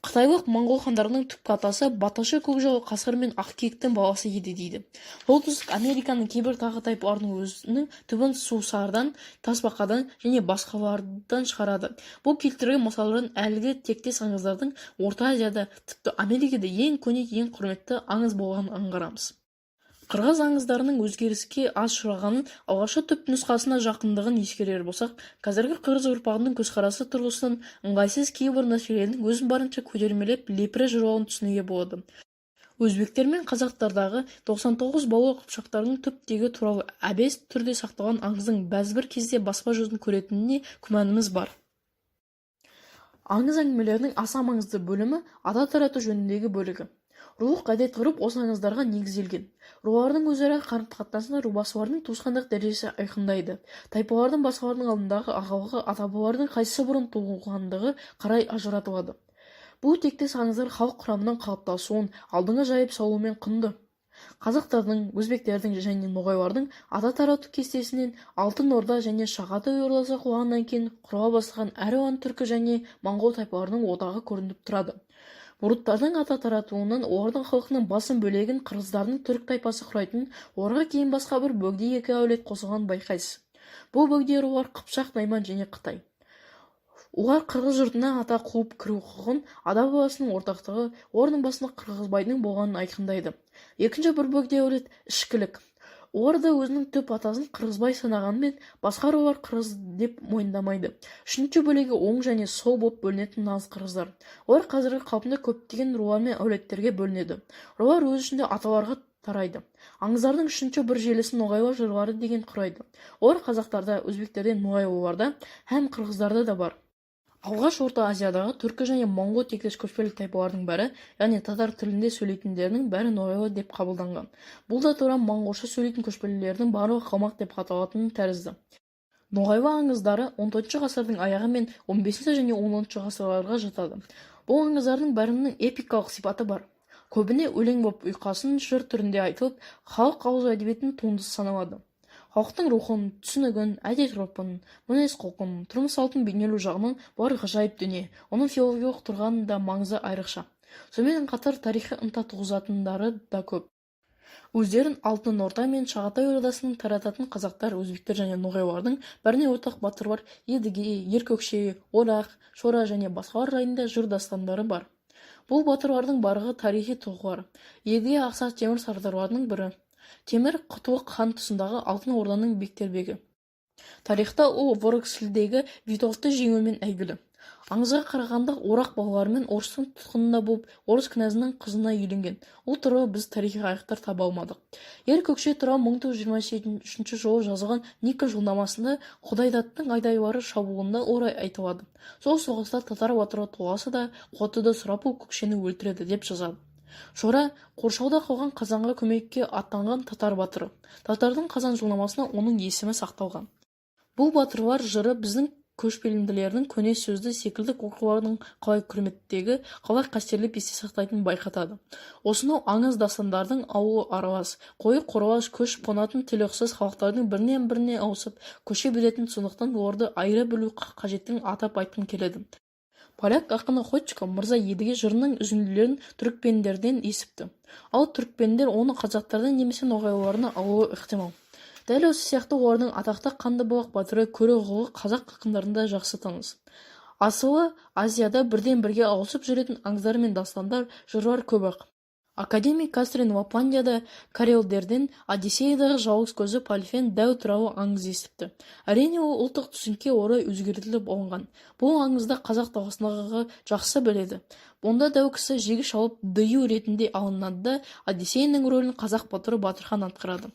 Қытайлық моңғол хандарының түпкі атасы баташы көкжал қасқыр мен ақкиіктің баласы еді дейді. Солтүстік Американың кейбір тағы тайпаларының өзінің түбін сусардан, тасбақадан және басқалардан шығарады. Бұл келтірген мысалдарын әлгі тектес аңыздардың Орта Азияда, тіпті Америкада ең көне, ең құрметті аңыз болғанын аңғарамыз. Қырғыз аңыздарының өзгеріске аз ұшырағанын, алғашқы түп нұсқасына жақындығын ескерер болсақ, қазіргі қырғыз ұрпағының көзқарасы тұрғысынан ыңғайсыз кейбір мәселенің өзін барынша көтермелеп, лепірі жырлауын түсінуге болады. Өзбектер мен қазақтардағы 99 балу қыпшақтарының түптегі туралы әбес түрде сақталған аңыздың бәзбір кезде баспа жүзін көретініне күмәніміз бар. Аңыз әңгімелерінің аса маңызды бөлімі ата тарату жөніндегі бөлігі. Рулық әдет-ғұрып осы аңыздарға негізделген. Рулардың өзара қарым-қатынасында рубасылардың туысқандық дәрежесі айқындайды. Тайпалардың басқалардың алдындағы ағалығы ата-бабалардың қайсысы бұрын туылғандығы қарай ажыратылады. Бұл тектес аңыздар халық құрамының қалыптасуын алдыңғы жайып салуымен құнды. Қазақтардың, өзбектердің және ноғайлардың ата тарату кестесінен Алтын Орда және Шағатай ордасы құлағаннан кейін құрала бастаған әралуан түркі және моңғол тайпаларының одағы көрініп тұрады. Бұруттардың ата таратуынан олардың халқының басым бөлегін қырғыздардың түрік тайпасы құрайтын, оларға кейін басқа бір бөгде екі әулет қосылған байқайсыз. Бұл бөгде рулар Қыпшақ, Найман және Қытай. Олар қырғыз жұртына ата қуып кіру құқығын, ада баласының ортақтығы, орның басында қырғызбайдың болғанын айқындайды. Екінші бір бөгде әулет ішкілік. Олар да өзінің түп атасын қырғызбай санағанымен басқа рулар қырғыз деп мойындамайды. Үшінші бөлегі оң және сол болып бөлінетін нағыз қырғыздар. Олар қазіргі қалпында көптеген рулар мен әулеттерге бөлінеді. Рулар өз ішінде аталарға тарайды. Аңыздардың үшінші бір желісі ноғайлар жырлары деген құрайды. Олар қазақтарда, өзбектерде, ноғайлыларда һәм қырғыздарда да бар. Алғаш Орта Азиядағы түркі және моңғол тектес көшпелі тайпалардың бәрі, яғни татар тілінде сөйлейтіндердің бәрі ноғайлы деп қабылданған. Бұл да тура моңғолша сөйлейтін көшпелілердің барлығы қалмақ деп аталатын тәрізді. Ноғайлы аңыздары 14 ғасырдың аяғы мен 15 және 10 ғасырларға жатады. Бұл аңыздардың бәрінің эпикалық сипаты бар. Көбіне өлең боп ұйқасын жыр түрінде айтылып, халық ауыз әдебиетінің туындысы саналады. Халықтың рухын, түсінігін, әдет-ғұрпын, мінез-құлқын, тұрмыс салтын бейнелеу жағынан бұлар ғажайып дүние. Оның филологиялық тұрғаны да маңызы айрықша. Сонымен қатар тарихи ынта туғызатындары да көп. Өздерін Алтын Орда мен Шағатай ордасының тарататын қазақтар, өзбектер және ноғайлардың бәріне ортақ батырлар Едіге, Еркөкше, Орақ, Шора және басқалар жайында жыр дастандары бар. Бұл батырлардың барлығы тарихи тұлғалар. Едіге Ақсақ Темір сардарларының бірі. Темір Құтылық хан тұсындағы Алтын Орданың бектербегі. Тарихта ол Вороксілдегі Витовты жеңуімен әйгілі. Аңызға қарағанда орақ балаларымен орыстың тұтқынында болып, орыс кінәзінің қызына үйленген. Ол туралы біз тарихи айғақтар таба алмадық. Ер көкше туралы 1923 жылы жазылған Ника жолнамасында Құдайдаттың айдайлары шабуылына орай айтылады. Сол соғыста татар батыры Толасы да Қотыды Сұрапыл көкшені өлтіреді деп жазады. Шора қоршауда қалған Қазанға көмекке аттанған татар батыры. Татардың Қазан жолнамасына оның есімі сақталған. Бұл батырлар жыры біздің көшпелінділердің көне сөзді секілді оқулардың қалай құрметтегі, қалай қастерлеп есте сақтайтынын байқатады. Осынау аңыз дастандардың ауылы аралас, қойы қоралас көш қонатын тілі ұқсас халықтардың бірінен біріне ауысып көше беретін, сондықтан оларды айыра білу қажеттігін атап айтқым келеді. Поляк ақыны Ходько мырза едіге жырының үзінділерін түрікпендерден есіпті. Ал түрікпендер оны қазақтардан немесе ноғайларына алуы ықтимал. Дәл осы сияқты олардың атақты Қандыбұлақ батыры Көреғұлы қазақ ақындарында жақсы таныс. Асылы Азияда бірден бірге ауысып жүретін аңыздар мен дастандар, жырлар көп-ақ. Академик Кастрин Лапландияда карелдерден Одиссеядағы жалғыз көзі Полифем дәу туралы аңыз естіпті. Әрине ол ұлттық түсінікке орай өзгертіліп алынған. Бұл аңызда қазақ даласындағы жақсы біледі. Онда дәу кісі жегі шалып дию ретінде алынады да Одиссеяның рөлін қазақ батыры Батырхан атқарады.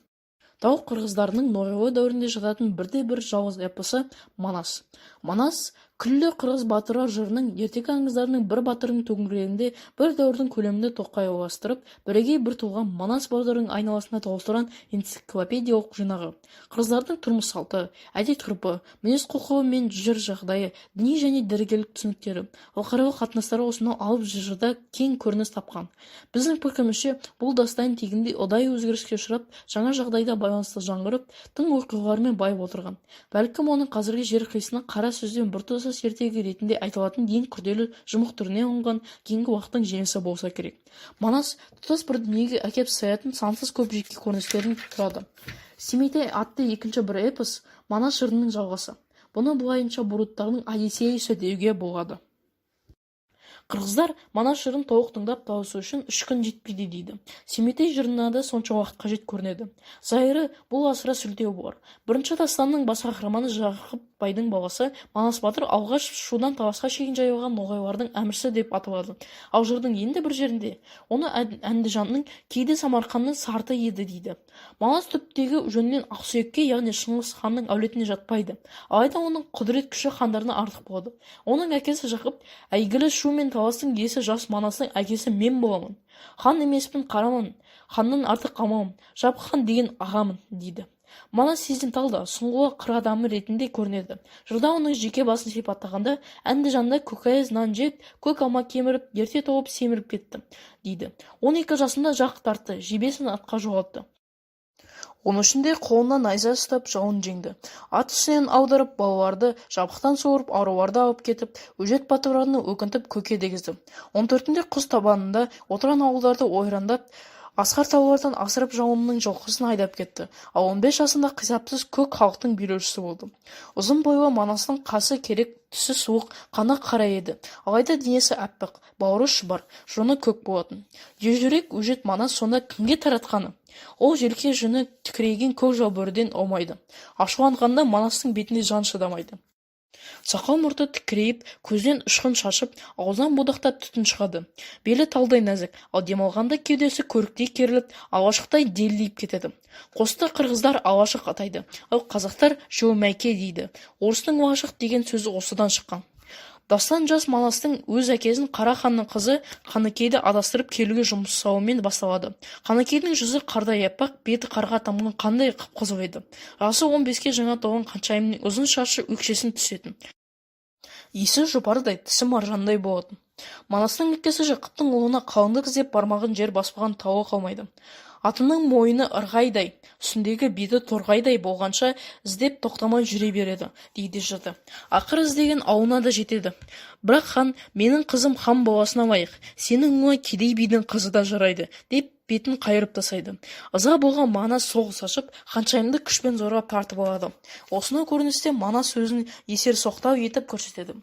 Тау қырғыздарының ноғайлы дәуірінде жататын бірде-бір жалғыз эпосы Манас. Манас күллі қырғыз батыры жырының ертегі аңыздарының бір батырының төңірегінде бір дәуірдің көлемінде тоқай ұластырып, бірегей бір тұлға Манас батырының айналасына толыстырған энциклопедиялық жинағы. Қырғыздардың тұрмыс салты, әдет-ғұрпы, мінез-құлқы мен жыр жағдайы, діни және дәрігерлік түсініктері, халықаралық қатынастары осынау алып жырда кең көрініс тапқан. Біздің пікірімізше, бұл дастан тегінде ұдайы өзгеріске ұшырап, жаңа жағдайда байланысты жаңғырып, тың оқиғалармен байып отырған. Бәлкім оның қазіргі жер қиысына қара сөзден біртұтас ертегі ретінде айтылатын ең күрделі жұмық түріне алынған кейінгі уақыттың жемісі болса керек. Манас тұтас бір дүниеге әкеп саятын сансыз көп жеке көріністерден тұрады. Семейтай атты екінші бір эпос Манас жырының жалғасы. Бұны былайынша Буруттардың Одиссеясы деуге болады. Қырғыздар Манас жырын толық тыңдап тауысу үшін 3 күн жетпейді дейді. Семейтай жырына да сонша уақыт қажет көрінеді. Зайыры бұл асыра сілтеу болар. Бірінші дастанның бас қаһарманы Жақып байдың баласы Манас батыр алғаш шудан таласқа шейін жайылған ноғайлардың әміршісі деп аталады. Ал жырдың енді бір жерінде оны Әндіжанның, кейде Самарқанның сарты еді дейді. Манас түптегі жөнінен Ақсүйекке, яғни Шыңғыс ханның әулетіне жатпайды. Алайда оның құдірет күші хандарына артық болады. Оның әкесі Жақып әйгілі шу мен таластың иесі жас Манастың әкесі мен боламын. Хан емеспін, қарамын, ханнан артық қалмамын, Жабық хан деген ағамын дейді. Манас сезімтал да, сұңғылы қыр адамы ретінде көрінеді. Жырда оның жеке басын сипаттағанда, Әндіжанда көкайыз нан жеп, көк алма кеміріп, ерте толып семіріп кетті, дейді. 12 жасында жақ тартты, жебесін атқа жоғалтты. Оның ішінде қолына найза ұстап жауын жеңді. Ат үстінен аударып балаларды, жабықтан суырып ауруларды алып кетіп, өжет батырларını өкінтіп көке дегізді. 14-інде құз табанында отырған ауылдарды ойрандап, асқар таулардан асырып жауынның жылқысын айдап кетті. Ал 15 жасында қисапсыз көк халықтың билеушісі болды. Ұзын бойлы Манастың қасы керек, түсі суық, қаны қара еді. Алайда денесі әппақ, бауыры шұбар, жыны көк болатын. Ержүрек өжет Манас сонда кімге таратқаны? Ол желке жүні тікірейген көк жалбөріден аумайды. Ашуланғанда Манастың бетінде жан шыдамайды. Сақал мұрты тікірейіп, көзден ұшқын шашып, аузынан будақтап түтін шығады. Белі талдай нәзік, ал демалғанда кеудесі көріктей керіліп, алашықтай делдейіп кетеді. Қосты қырғыздар алашық атайды, ал қазақтар жөмәйке дейді. Орыстың алашық деген сөзі осыдан шыққан. Дастан жас Манастың өз әкесін Қара ханның қызы Қаныкейді адастырып келуге жұмсауымен басталады. Қаныкейдің жүзі қардай аппақ, беті қарға тамған қандай қып-қызыл еді. Жасы 15-ке жаңа толған Қаншайымның ұзын шашы өкшесін түсетін. Есі жұпардай, тісі маржандай болатын. Манастың әкесі Жақыптың ұлына қалыңдық іздеп бармағын жер баспаған тауы қалмайды. Атының мойыны ырғайдай, үстіндегі беті торғайдай болғанша іздеп тоқтамай жүре береді, дейді жырда. Ақыр іздеген ауына да жетеді. Бірақ хан, менің қызым хан баласына лайық, сенің ұлыңа кедей бидің қызы да жарайды, деп бетін қайырып тастайды. Ыза болған Манас соғыс ашып, Қаншайымды күшпен зорлап тартып алады. Осынау көріністе Манас өзін есер соқтау етіп көрсетеді.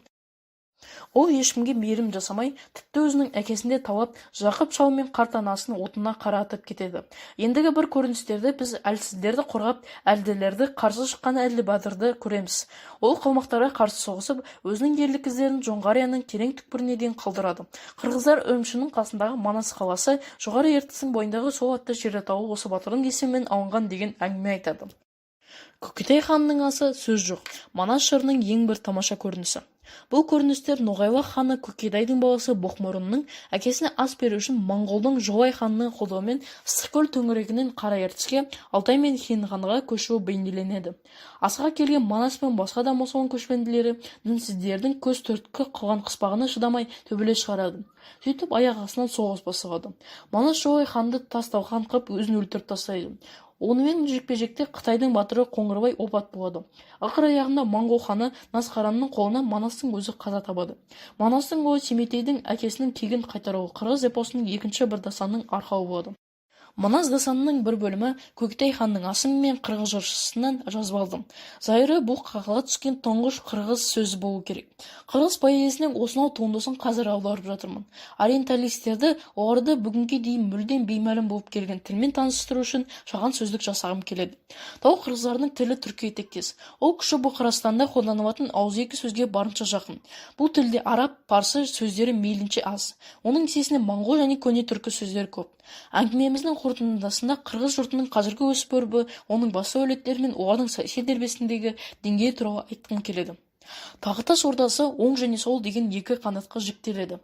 Ол ешкімге мейірім жасамай, тіпті өзінің әкесінде талап, Жақып шал мен қарт анасын отына қаратып кетеді. Ендігі бір көріністерді біз әлсіздерді қорғап, әлділерді қарсы шыққан Әділбатырды көреміз. Ол қалмақтарға қарсы соғысып, өзінің ерлік іздерін Жоңғарияның терең түкпіріне дейін қалдырады. Қырғыздар Үрімшінің қасындағы Манас қаласы, жоғары ертістің бойындағы сол атты жерді тауып осы батырдың есімімен алынған деген әңгіме айтады. Көкетай ханның асы сөз жоқ. Манас жырының ең бір тамаша көрінісі. Бұл көріністер Ноғайлы ханы Көкедайдың баласы Боқмұрынның әкесіне ас беру үшін Моңғолдың Жолай ханының қолдауымен Ыстықкөл төңірегінен Қара ертіске, Алтай мен Хинханға көшуі бейнеленеді. Асқа келген Манас пен басқа да мұсылман көшпенділері дінсіздердің көз төрткі қылған қыспағына шыдамай төбелес шығарады. Сөйтіп аяқ астынан соғыс басталады. Манас Жолай ханды тас-талқан қып өзін өлтіріп тастайды. Онымен жекпе-жекте Қытайдың батыры Қоңырбай опат болады. Ақыр аяғында моңғол ханы Насқаранның қолынан Манастың өзі қаза табады. Манастың ұлы Семетейдің әкесінің кегін қайтаруы қырғыз эпосының екінші бір дастанының арқауы болады. Манас дастанының бір бөлімі Көкетай ханның асымы мен қырғыз жыршысынан жазып алдым. Зайыры бұл қағылға түскен тұңғыш қырғыз сөзі болу керек. Қырғыз поэзиясының осынау туындысын қазір аударып жатырмын. Ориенталистерді оларды бүгінге дейін мүлдем беймәлім болып келген тілмен таныстыру үшін шаған сөздік жасағым келеді. Тау қырғыздардың тілі түркия тектес. Ол кіші Бұқарастанда қолданылатын ауызекі сөзге барынша жақын. Бұл тілде араб, парсы сөздері мейлінше аз. Оның есесіне моңғол және көне түркі сөздері көп. Әңгімеміздің қорытындысында қырғыз жұртының қазіргі өсіп-өрбі, оның басты өлеттері мен олардың саяси дербестігіндегі деңгейі туралы айтқым келеді. Тағытас ордасы оң және сол деген екі қанатқа жіктеледі.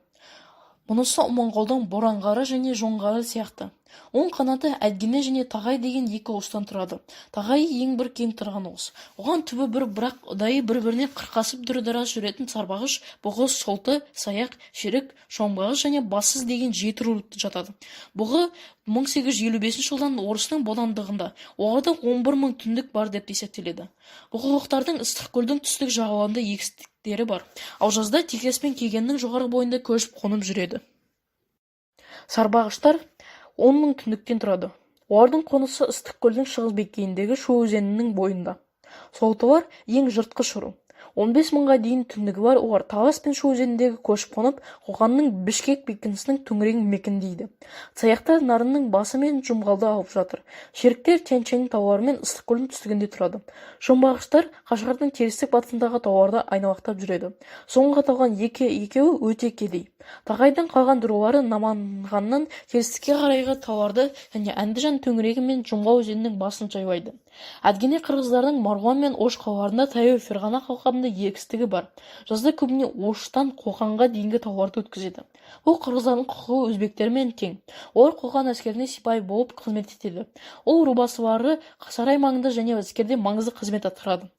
Мұнысы моңғолдың Бораңғары және Жоңғары сияқты. Оң қанаты Әдгене және Тағай деген екі ұлыстан тұрады. Тағай ең бір кең тұрған ұлыс. Оған түбі бір, бірақ ұдайы бір-біріне қырқасып дүрдара жүретін Сарбағыш, Бұғы, Солты, Саяқ, Шерік, Шоңбағыш және Бассыз деген жеті ру жатады. Бұғы 1855 жылдан орыстың бодандығында. Оларда 11 мың түндік бар деп есептеледі. Бұғылықтардың Ыстықкөлдің түстік жағалауында егістіктері бар. Ал жазда Текес пен Кегеннің жоғарғы бойында көшіп қонып жүреді. Сарбағыштар 10 мың түндіктен тұрады. Олардың қонысы Ыстықкөлдің шығыс беткейіндегі Шу өзенінің бойында. Солтылар ең жыртқыш ру. 15 мыңға дейін түндігі бар. Олар Талас пен Шу өзеніндегі көшіп қонып, Қоқанның Бішкек бекінісінің төңірегін мекендейді. Саяқтар Нарынның басы мен Жұмғалды алып жатыр. Шеріктер Тянь-Шань таулары мен Ыстықкөлдің түстігінде тұрады. Шоңбағыштар Қашғардың терістік батысындағы тауларда айналақтап жүреді. Соңғы аталған екеуі өте кедей. Тағайдың қалған рулары Наманғаннан терістікке қарайғы тауларды және Әндіжан төңірегі мен Жұмға өзенінің басын жайлайды. Әдгене қырғыздардың Марғұлан мен Ош қалаларында таяу Ферғана қалқабында егістігі бар. Жазда көбіне Оштан Қоқанға дейінгі тауларды өткізеді. Ол қырғыздардың құқығы өзбектермен тең. Олар Қоқан әскеріне сипай болып қызмет етеді. Ол рубасылары Сарай маңында және әскерде маңызды қызмет атқарады.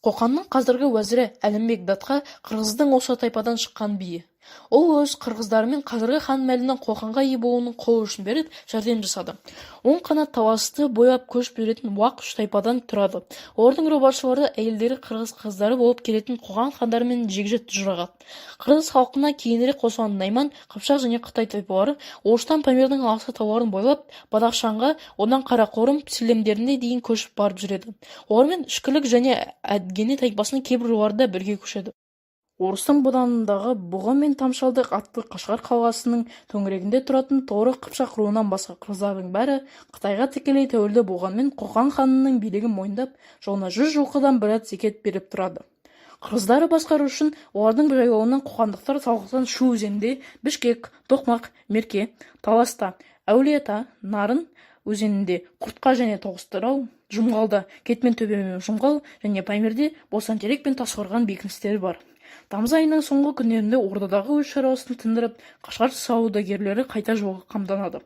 Қоқанның қазіргі уәзірі Әлімбек Датқа қырғыздың осы тайпадан шыққан биі. Ол өз қырғыздарымен қазіргі хан мәлінің Қоқанға ие болуының қолы үшін беріп жәрдем жасады. Оң қанат таласты бойлап көшіп жүретін уақ үш тайпадан тұрады. Олардың рубашылары әйелдері қырғыз қыздары болып келетін Қоқан хандарымен жегжет жұрағат. Қырғыз халқына кейінірек қосылған Найман, Қыпшақ және Қытай тайпалары Оштан Памирдің алысы тауларын бойлап Бадахшанға, одан Қарақорым сілемдеріне дейін көшіп барып жүреді. Олармен ішкілік және Әдгене тайпасының кейбір рулары да бірге көшеді. Орыстың боданындағы Бұғы мен Тамшалдық атты Қашғар қаласының төңірегінде тұратын Торы Қыпшақ руынан басқа қырғыздардың бәрі Қытайға тікелей тәуелді болғанмен Қоқан ханының билігін мойындап, жылына 100 жылқыдан бір рет зекет беріп тұрады. Қырғыздары басқару үшін олардың жайлауынан қоқандықтар салғықтан Шу өзенінде Бішкек, Тоқмақ, Мерке, Таласта, Әулиеата, Нарын өзенінде Құртқа және Тоғыстырау, Жұмғалда Кетмен төбе мен Жұмғал және Памирде Босантерек пен Тасқорған бекіністері бар. Тамыз айының соңғы күндерінде ордадағы өз шаруасын тындырып, Қашғар саудагерлері қайта жолға қамданады.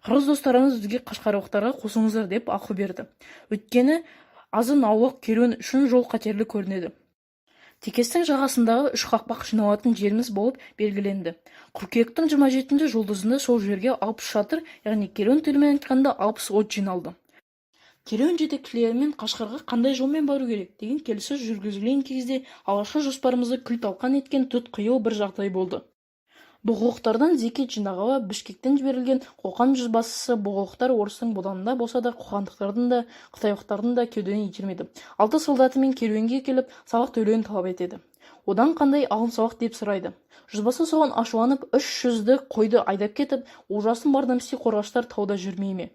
Қырғыз достарымыз бізге қашқарлықтарға қосыңыздар деп ақыл берді. Өйткені азын-аулақ керуен үшін жол қатерлі көрінеді. Текестің жағасындағы үш қақпақ жиналатын жеріміз болып белгіленді. Қыркүйектің 27 жұлдызында сол жерге 60 шатыр, яғни керуен тілімен айтқанда 60 от жиналды. Керуен жетекшілерімен Қашқарға қандай жолмен бару керек деген келіссөз жүргізілген кезде алғашқы жоспарымызды күл-талқан еткен тұтқиыл бір жағдай болды. Бұғылықтардан зекет жинағалы Бішкектен жіберілген Қоқан жүзбасысы бұғылықтар орыстың боданында болса да қоқандықтардың да қытайлықтардың да кеудені итермеді. 6 солдатымен керуенге келіп салық төлеуін талап етеді. Одан қандай алым салық деп сұрайды. Жүзбасы соған ашуланып 300-ді қойды айдап кетіп, олжасын бардамси қорғаштар тауда жүрмей ме?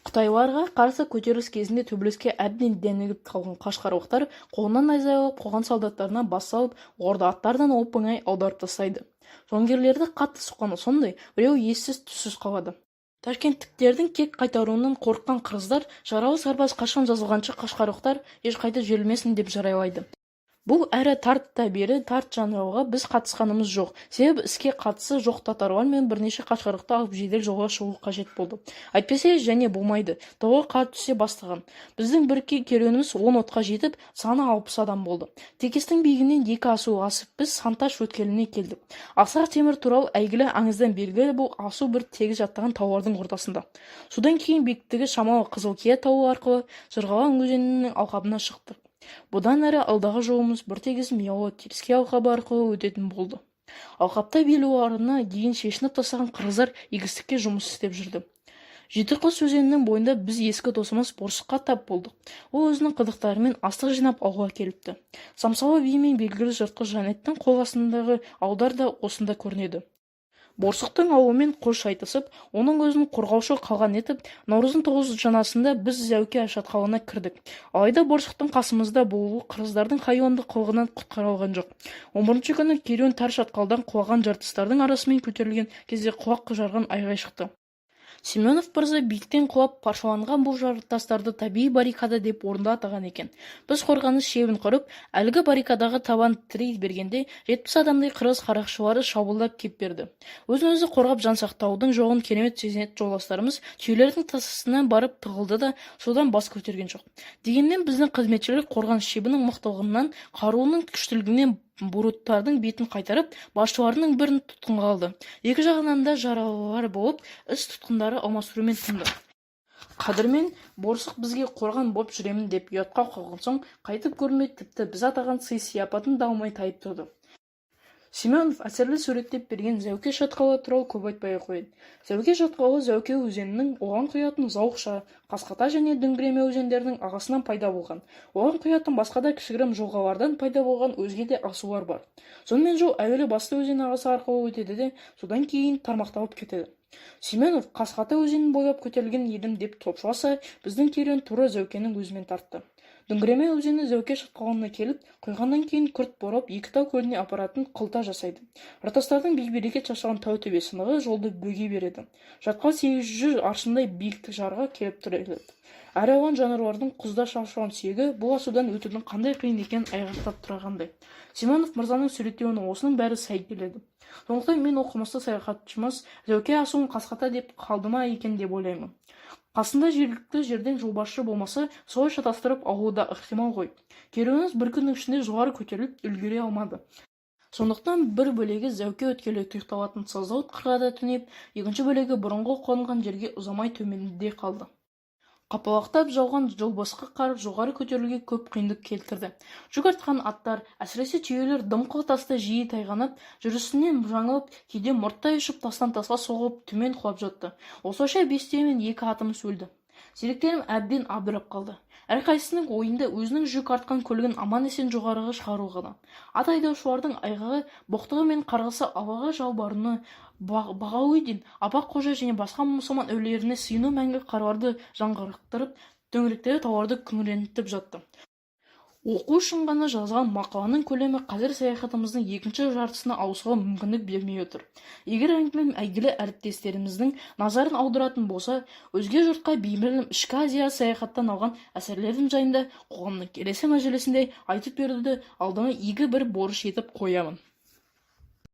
Қытайларға қарсы көтеріліс кезінде төбелеске әбден дәнігіп қалған қашқарлықтар қолынан найза алып қоқан солдаттарына бас салып, орда аттардан оп-оңай аударып тастайды. Жауынгерлерді қатты соққаны сондай, біреу ессіз түссіз қалады. Ташкенттіктердің кек қайтаруынан қорыққан қырғыздар жаралы сарбаз қашқан жазылғанша қашқарлықтар ешқайда жіберілмесін деп жариялайды. Бұл әрі тарт та бері тарт жанжалға біз қатысқанымыз жоқ. Себебі іске қатысы жоқ татарлар мен бірнеше қашқарлықты алып жедел жолға шығу қажет болды. Әйтпесе және болмайды. Тауға қар түсе бастаған. Біздің бір керуеніміз 10 отқа жетіп, саны 60 адам болды. Текестің биігінен 2 асу асып, біз Санташ өткеліне келдік. Ақсақ Темір туралы әйгілі аңыздан белгілі бұл асу бір тегіс жаттаған таулардың ортасында. Содан кейін биіктігі шамалы Қызылкия тауы арқылы Жырғалаң өзенінің алқабына шықтық. Бұдан әрі алдағы жолымыз бір тегіс Миялы Теріскей алқабы арқылы өтетін болды. Алқапта белуарына дейін шешініп тастаған қырғыздар егістікке жұмыс істеп жүрді. Жетіқұс өзенінің бойында біз ескі досымыз Борсыққа тап болдық. Ол өзінің қыдықтарымен астық жинап ауылға келіпті. Самсалы биімен белгілі жыртқыш Жанеттің қол астындағы ауылдар да осында көрінеді. Борсықтың ауылымен қош айтысып, оның өзін қорғаушы қалған етіп, наурыздың 9 жанасында біз Зәуке шатқалына кірдік. Алайда Борсықтың қасымызда болуы қырғыздардың хайуанды қылығынан құтқара алған жоқ. 11-ші күні керуен тар шатқалдан құлаған жартыстардың арасымен көтерілген кезде құлақ жарған айғай шықты. Семенов мырза биіктен құлап паршаланған бұл жартастарды табиғи баррикада деп орында атаған екен. Біз қорғаныс шебін құрып, әлгі баррикадаға табан тірей бергенде 70 адамдай қырғыз қарақшылары шабуылдап кеп берді. Өзін-өзі қорғап жан сақтаудың жоғын керемет сезінетін жолдастарымыз түйелердің тасасынан барып тығылды да содан бас көтерген жоқ. Дегенмен біздің қызметшілер қорғаныс шебінің мықтылығынан, қаруының күштілігінен буруттардың бетін қайтарып, басшыларының бірін тұтқынға алды. Екі жағынан да жаралылар болып, іс тұтқындары алмастырумен тынды. Қадырмен Борсық бізге қорған боп жүремін деп ұятқа қалған соң қайтып көрмей, тіпті біз атаған сый-сияпатын да алмай тайып тұрды. Семенов әсерлі суреттеп берген Зәуке шатқалы туралы көп айтпай қойды. Зәуке шатқалы Зәуке өзенінің оған құятын Зауықша, Қасқата және Дүңгіреме өзендерінің ағасынан пайда болған. Оған құятын басқа да кішігірім жылғалардан пайда болған өзге де асулар бар. Сонымен жол әуелі Басты өзен ағасы арқылы өтеді де, содан кейін тармақталып кетеді. Семенов Қасқата өзенін бойлап көтерілген едім деп топшыласа, біздің керуен тура Зәукенің өзімен тартты. Дүңгіреме өзені Зәуке шатқалына келіп, құйғаннан кейін күрт борап, Екітау көліне апаратын қылта жасайды. Жартастардың бей-берекет шашылған тау төбе сынығы жолды бөге береді. Шатқал 800 аршындай биіктік жарға келіп тіреледі. Әрі оған жануарлардың құзда шашылған сүйегі бұл асудан өтудің қандай қиын екенін айғақтап тұрғандай. Семенов мырзаның суреттеуіне осының бәрі сай келеді. Сондықтан мен оқымысты саяхатшымыз Зәуке асуын Қасқата деп қалды ма екен деп ойлаймын. Қасында жергілікті жерден жолбасшы болмаса, солай шатастырып алуы да ықтимал ғой. Керуеніміз бір күннің ішінде жоғары көтеріліп үлгере алмады. Сондықтан бір бөлегі Зәуке өткелі тұйықталатын Саздауыт қырғада түнеп, екінші бөлегі бұрынғы қонған жерге ұзамай төменде қалды. Қапалақтап жауған жолбасқы қар жоғары көтерілуге көп қиындық келтірді. Жүк артқан аттар, әсіресе түйелер дымқыл таста жиі тайғанап, жүрісінен жаңылып, кейде мұрттай ұшып тастан тасқа соғып төмен құлап жатты. Осылайша 5 түйе мен 2 атымыз өлді. Серіктерім әбден абдырап қалды. Әрқайсының ойында өзінің жүк артқан көлігін аман-есен жоғарыға шығару ғана. Ат айдаушылардың айғағы, боқтығы мен қарғысы Аллаға жалбарыны, Бағауидин, Апақ Қожа және басқа мұсылман әулиелеріне сыйыну мәңгі қарларды жаңғырықтырып, төңіректегі тауларды күңірентіп жатты. Оқу үшін ғана жазған мақаланың көлемі қазір саяхатымыздың екінші жартысына ауысуға мүмкіндік бермей отыр. Егер әңгімем әйгілі әріптестеріміздің назарын аударатын болса, өзге жұртқа беймәлім ішкі Азия саяхаттан алған әсерлерім жайында қоғамның келесі мәжілісінде айтып беруді алдыма игі бір борыш етіп қоямын.